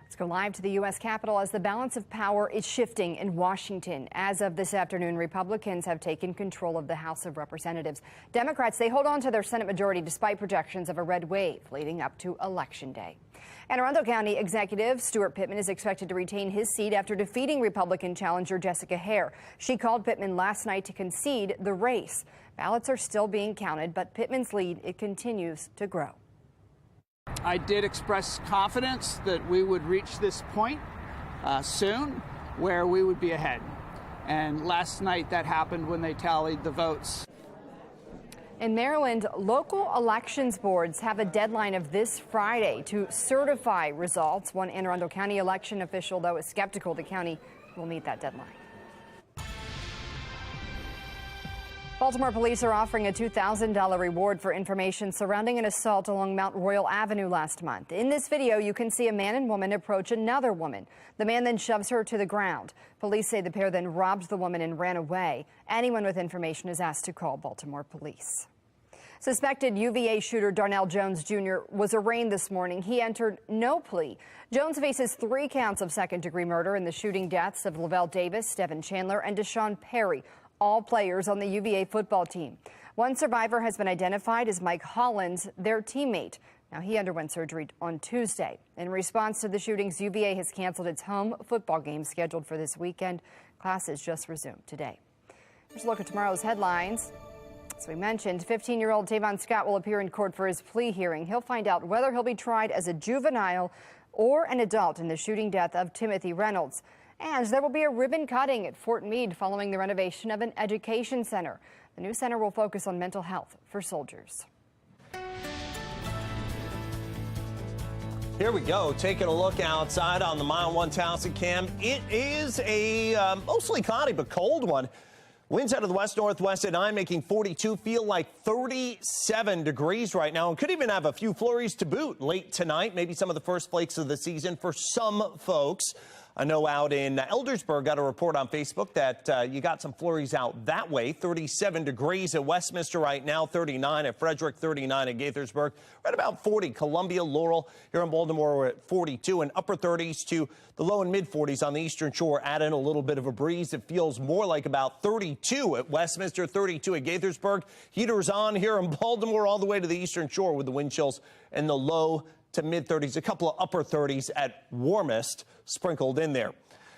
Let's go live to the U.S. Capitol as the balance of power is shifting in Washington. As of this afternoon, Republicans have taken control of the House of Representatives. Democrats, they hold on to their Senate majority despite projections of a red wave leading up to Election Day. Anne Arundel County Executive Stuart Pittman is expected to retain his seat after defeating Republican challenger Jessica Hare. She called Pittman last night to concede the race. Ballots are still being counted, but Pittman's lead, it continues to grow. I did express confidence that we would reach this point soon where we would be ahead. And last night that happened when they tallied the votes. In Maryland, local elections boards have a deadline of this Friday to certify results. One Anne Arundel County election official, though, is skeptical the county will meet that deadline. Baltimore police are offering a $2,000 reward for information surrounding an assault along Mount Royal Avenue last month. In this video, you can see a man and woman approach another woman. The man then shoves her to the ground. Police say the pair then robbed the woman and ran away. Anyone with information is asked to call Baltimore police. Suspected UVA shooter Darnell Jones Jr. was arraigned this morning. He entered no plea. Jones faces 3 counts of second-degree murder in the shooting deaths of Lavelle Davis, Devin Chandler, and Deshaun Perry, all players on the UVA football team. One survivor has been identified as Mike Hollins, their teammate. Now, he underwent surgery on Tuesday. In response to the shootings, UVA has canceled its home football game scheduled for this weekend. Classes just resumed today. Here's a look at tomorrow's headlines. As we mentioned, 15-year-old Tavon Scott will appear in court for his plea hearing. He'll find out whether he'll be tried as a juvenile or an adult in the shooting death of Timothy Reynolds. And there will be a ribbon cutting at Fort Meade following the renovation of an education center. The new center will focus on mental health for soldiers. Here we go, taking a look outside on the Mile 1 Towson cam. It is a mostly cloudy but cold one. Winds out of the west-northwest at 9, making 42 feel like 37 degrees right now. And could even have a few flurries to boot late tonight. Maybe some of the first flakes of the season for some folks. I know out in Eldersburg, got a report on Facebook that you got some flurries out that way. 37 degrees at Westminster right now, 39 at Frederick, 39 at Gaithersburg, right about 40. Columbia, Laurel, here in Baltimore, we're at 42 and upper 30s to the low and mid 40s on the Eastern Shore. Add in a little bit of a breeze. It feels more like about 32 at Westminster, 32 at Gaithersburg. Heaters on here in Baltimore all the way to the Eastern Shore with the wind chills in the low to mid 30s, a couple of upper 30s at warmest sprinkled in there.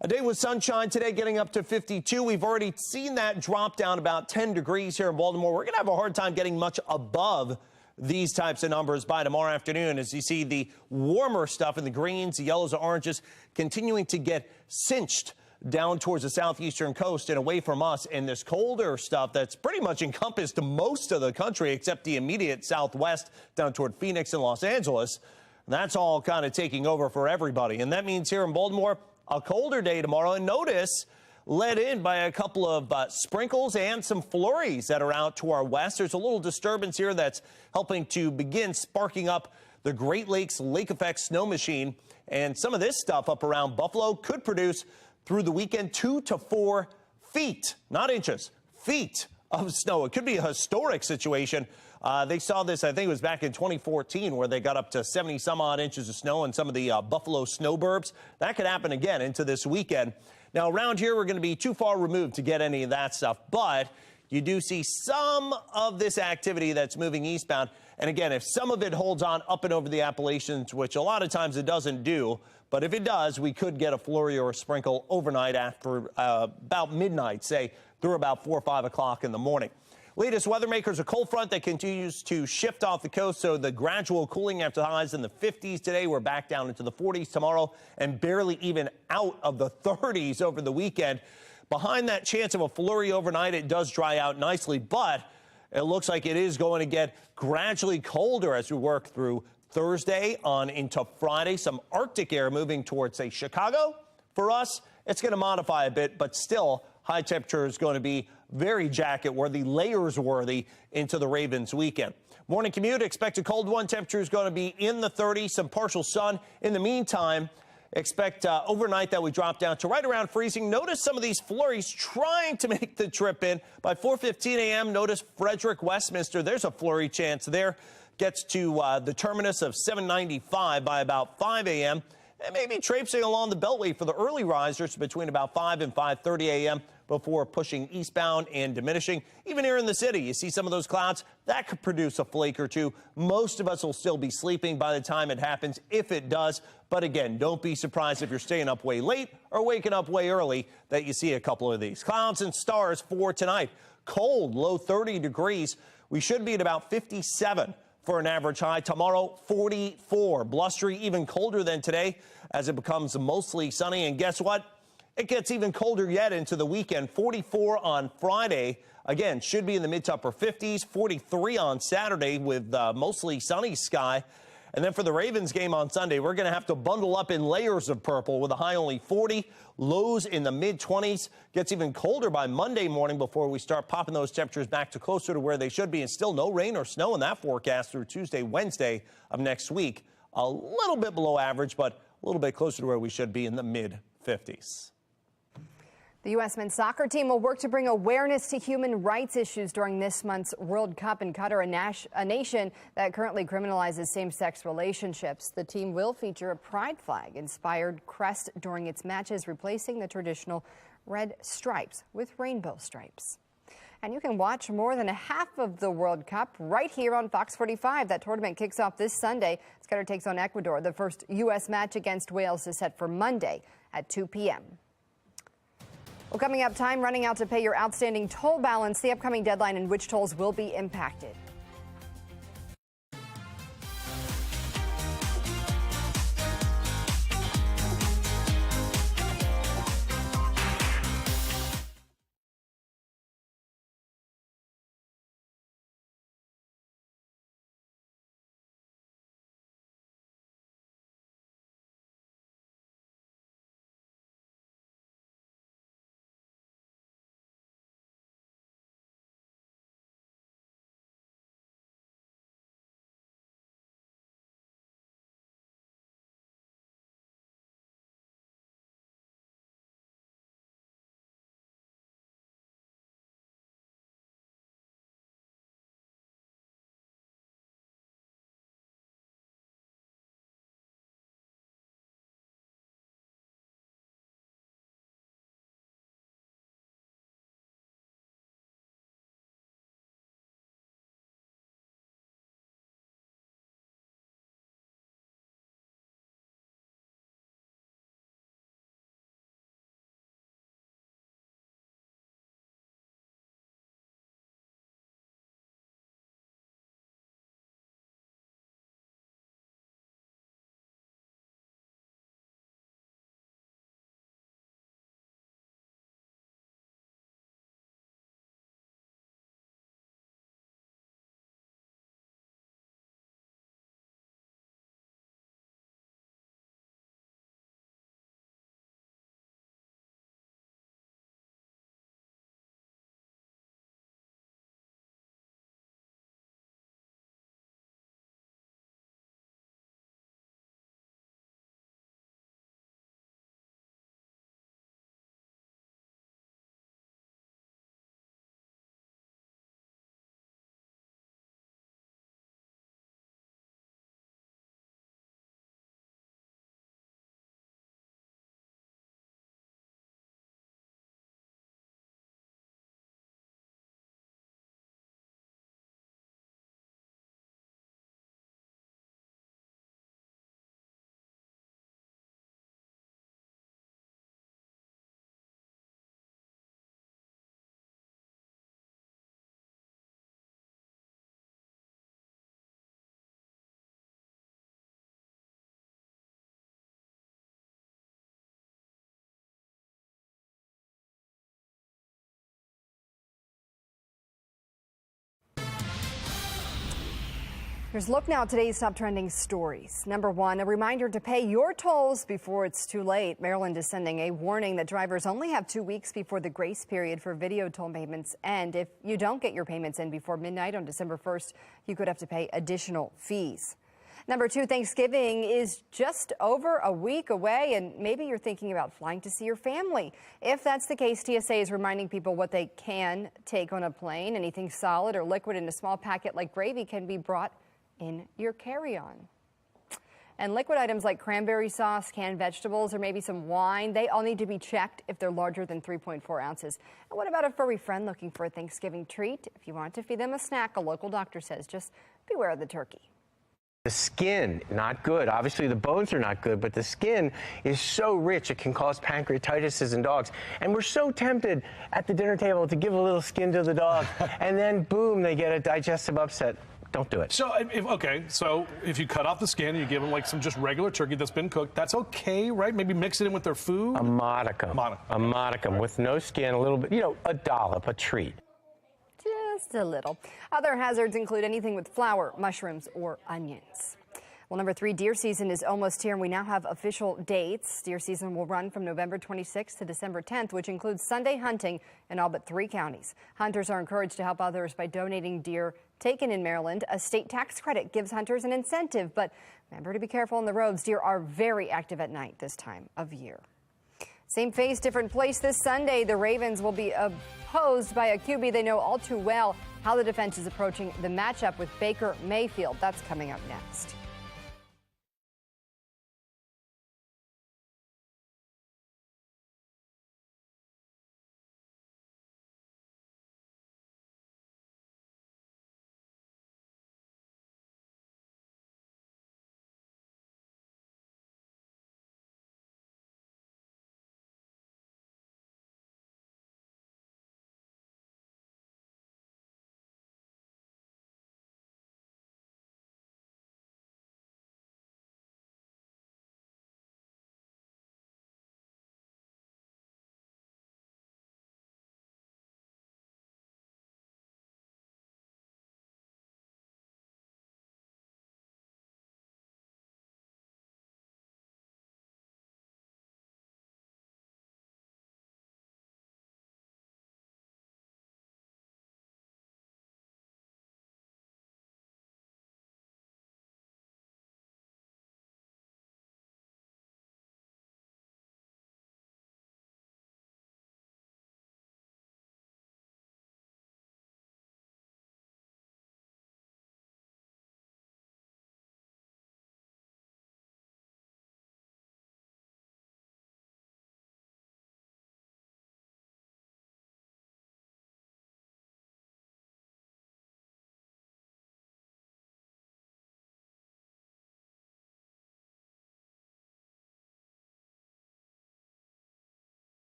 A day with sunshine today, getting up to 52. We've already seen that drop down about 10 degrees here in Baltimore. We're going to have a hard time getting much above these types of numbers by tomorrow afternoon as you see the warmer stuff in the greens, the yellows, the oranges continuing to get cinched down towards the southeastern coast and away from us, and this colder stuff that's pretty much encompassed most of the country except the immediate southwest down toward Phoenix and Los Angeles. That's all kind of taking over for everybody. And that means here in Baltimore, a colder day tomorrow. And notice, led in by a couple of sprinkles and some flurries that are out to our west. There's a little disturbance here that's helping to begin sparking up the Great Lakes Lake Effect snow machine. And some of this stuff up around Buffalo could produce through the weekend 2 to 4 feet, not inches, feet of snow. It could be a historic situation. They saw this, I think it was back in 2014, where they got up to 70 some odd inches of snow in some of the Buffalo snowburbs. That could happen again into this weekend. Now, around here, we're going to be too far removed to get any of that stuff, but you do see some of this activity that's moving eastbound. And again, if some of it holds on up and over the Appalachians, which a lot of times it doesn't do, but if it does, we could get a flurry or a sprinkle overnight after about midnight, say through about 4 or 5 o'clock in the morning. Latest weather makers, a cold front that continues to shift off the coast, so the gradual cooling after highs in the 50s today. We're back down into the 40s tomorrow and barely even out of the 30s over the weekend. Behind that chance of a flurry overnight, it does dry out nicely, but it looks like it is going to get gradually colder as we work through Thursday on into Friday. Some Arctic air moving towards, say, Chicago. For us, it's going to modify a bit, but still high temperature is going to be very jacket-worthy, layers-worthy into the Ravens weekend. Morning commute, expect a cold one. Temperature is going to be in the 30s, some partial sun. In the meantime, expect overnight that we drop down to right around freezing. Notice some of these flurries trying to make the trip in. By 4:15 a.m., notice Frederick, Westminster. There's a flurry chance there. Gets to the terminus of 795 by about 5 a.m. And maybe traipsing along the Beltway for the early risers between about 5 and 5:30 a.m. before pushing eastbound and diminishing. Even here in the city, you see some of those clouds. That could produce a flake or two. Most of us will still be sleeping by the time it happens, if it does. But again, don't be surprised if you're staying up way late or waking up way early that you see a couple of these. Clouds and stars for tonight. Cold, low 30 degrees. We should be at about 57 for an average high. Tomorrow, 44. Blustery, even colder than today as it becomes mostly sunny. And guess what? It gets even colder yet into the weekend. 44 on Friday. Again, should be in the mid to upper 50s. 43 on Saturday with mostly sunny sky. And then for the Ravens game on Sunday, we're going to have to bundle up in layers of purple with a high only 40, lows in the mid-20s. Gets even colder by Monday morning before we start popping those temperatures back to closer to where they should be. And still no rain or snow in that forecast through Tuesday, Wednesday of next week. A little bit below average, but a little bit closer to where we should be in the mid-50s. The U.S. men's soccer team will work to bring awareness to human rights issues during this month's World Cup in Qatar, a nation that currently criminalizes same-sex relationships. The team will feature a pride flag-inspired crest during its matches, replacing the traditional red stripes with rainbow stripes. And you can watch more than a half of the World Cup right here on Fox 45. That tournament kicks off this Sunday. Qatar takes on Ecuador. The first U.S. match against Wales is set for Monday at 2 p.m. Well, coming up, time running out to pay your outstanding toll balance, the upcoming deadline and which tolls will be impacted. Here's a look now at today's top trending stories. Number one, a reminder to pay your tolls before it's too late. Maryland is sending a warning that drivers only have 2 weeks before the grace period for video toll payments end. If you don't get your payments in before midnight on December 1st, you could have to pay additional fees. Number two, Thanksgiving is just over a week away, and maybe you're thinking about flying to see your family. If that's the case, TSA is reminding people what they can take on a plane. Anything solid or liquid in a small packet like gravy can be brought in your carry-on. And liquid items like cranberry sauce, canned vegetables, or maybe some wine, they all need to be checked if they're larger than 3.4 ounces. And what about a furry friend looking for a Thanksgiving treat? If you want to feed them a snack, a local doctor says just beware of the turkey. The skin, not good. Obviously, the bones are not good, but the skin is so rich it can cause pancreatitis in dogs. And we're so tempted at the dinner table to give a little skin to the dog, and then boom, they get a digestive upset. Don't do it. So, so if you cut off the skin and you give them like some just regular turkey that's been cooked, that's okay, right? Maybe mix it in with their food. A modicum. A modicum with no skin, a little bit, a dollop, a treat. Just a little. Other hazards include anything with flour, mushrooms, or onions. Well, number 3, deer season is almost here, and we now have official dates. Deer season will run from November 26th to December 10th, which includes Sunday hunting in all but 3 counties. Hunters are encouraged to help others by donating deer taken in Maryland. A state tax credit gives hunters an incentive, but remember to be careful on the roads. Deer are very active at night this time of year. Same face, different place this Sunday. The Ravens will be opposed by a QB they know all too well. How the defense is approaching the matchup with Baker Mayfield. That's coming up next.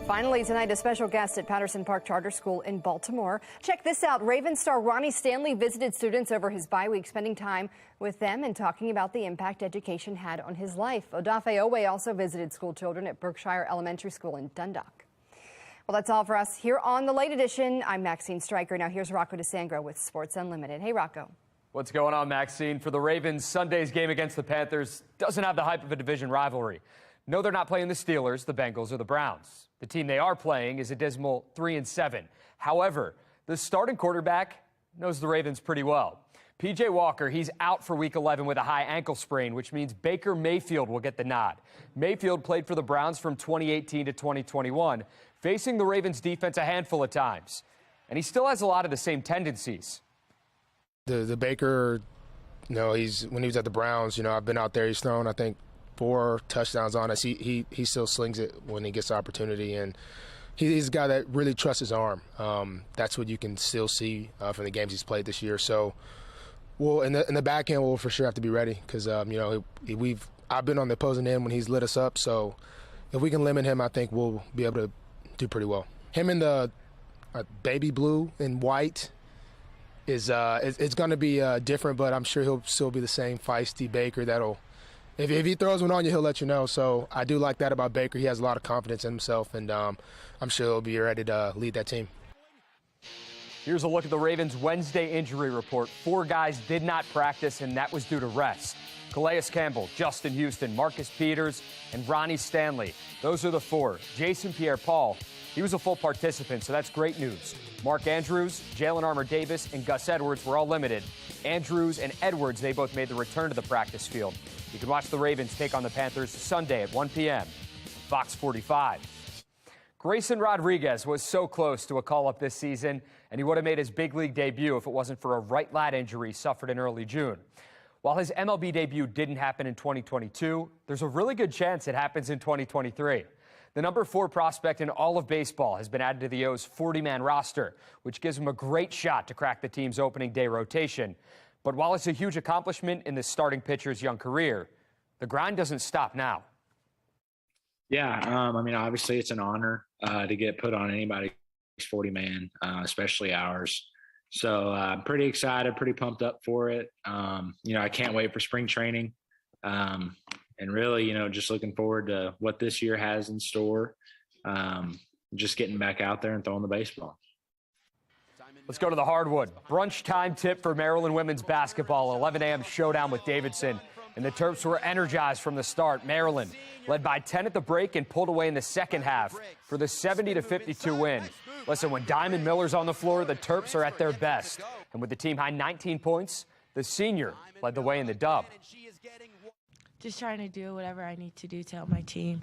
Finally tonight, a special guest at Patterson Park Charter School in Baltimore. Check this out. Ravens star Ronnie Stanley visited students over his bye week, spending time with them and talking about the impact education had on his life. Odafe Owe also visited school children at Berkshire Elementary School in Dundalk. Well, that's all for us here on The Late Edition. I'm Maxine Stryker. Now here's Rocco DeSangro with Sports Unlimited. Hey, Rocco. What's going on, Maxine? For the Ravens, Sunday's game against the Panthers doesn't have the hype of a division rivalry. No, they're not playing the Steelers, the Bengals, or the Browns. The team they are playing is a dismal 3-7. However, the starting quarterback knows the Ravens pretty well. P.J. Walker, he's out for Week 11 with a high ankle sprain, which means Baker Mayfield will get the nod. Mayfield played for the Browns from 2018 to 2021, facing the Ravens defense a handful of times. And he still has a lot of the same tendencies. The Baker, when he was at the Browns, I've been out there, he's thrown, I think, 4 touchdowns on us. He still slings it when he gets the opportunity, and he's a guy that really trusts his arm. That's what you can still see from the games he's played this year. So, in the back end, we'll for sure have to be ready because I've been on the opposing end when he's lit us up. So, if we can limit him, I think we'll be able to do pretty well. Him in the baby blue and white is it's going to be different, but I'm sure he'll still be the same feisty Baker that'll. If he throws one on you, he'll let you know. So I do like that about Baker. He has a lot of confidence in himself, and I'm sure he'll be ready to lead that team. Here's a look at the Ravens' Wednesday injury report. 4 guys did not practice, and that was due to rest. Calais Campbell, Justin Houston, Marcus Peters, and Ronnie Stanley. Those are the 4. Jason Pierre-Paul, he was a full participant, so that's great news. Mark Andrews, Jalen Armour-Davis, and Gus Edwards were all limited. Andrews and Edwards, they both made the return to the practice field. You can watch the Ravens take on the Panthers Sunday at 1 p.m. Fox 45. Grayson Rodriguez was so close to a call-up this season, and he would have made his big league debut if it wasn't for a right lat injury suffered in early June. While his MLB debut didn't happen in 2022, there's a really good chance it happens in 2023. The number 4 prospect in all of baseball has been added to the O's 40-man roster, which gives him a great shot to crack the team's opening day rotation. But while it's a huge accomplishment in the starting pitcher's young career, the grind doesn't stop now. Yeah, I mean, obviously it's an honor to get put on anybody's 40-man, especially ours. So I'm pretty excited, pretty pumped up for it. I can't wait for spring training. And really, just looking forward to what this year has in store. Just getting back out there and throwing the baseball. Let's go to the hardwood. Brunch time tip for Maryland women's basketball. 11 a.m. showdown with Davidson. And the Terps were energized from the start. Maryland led by 10 at the break and pulled away in the second half for the 70-52 win. Listen, when Diamond Miller's on the floor, the Terps are at their best. And with the team high 19 points, the senior led the way in the dub. Just trying to do whatever I need to do to help my team.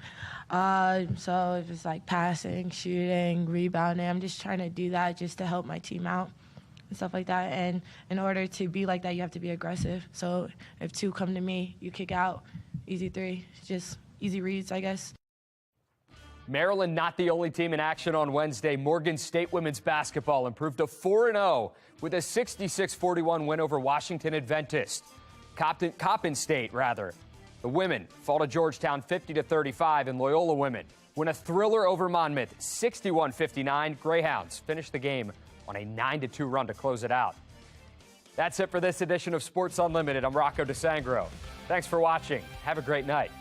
So if it's like passing, shooting, rebounding, I'm just trying to do that just to help my team out and stuff like that. And in order to be like that, you have to be aggressive. So if 2 come to me, you kick out, easy 3, just easy reads, I guess. Maryland not the only team in action on Wednesday. Morgan State women's basketball improved to 4-0 with a 66-41 win over Washington Adventist. Coppin State, rather. The women fall to Georgetown 50-35, and Loyola women win a thriller over Monmouth 61-59. Greyhounds finish the game on a 9-2 run to close it out. That's it for this edition of Sports Unlimited. I'm Rocco DeSangro. Thanks for watching. Have a great night.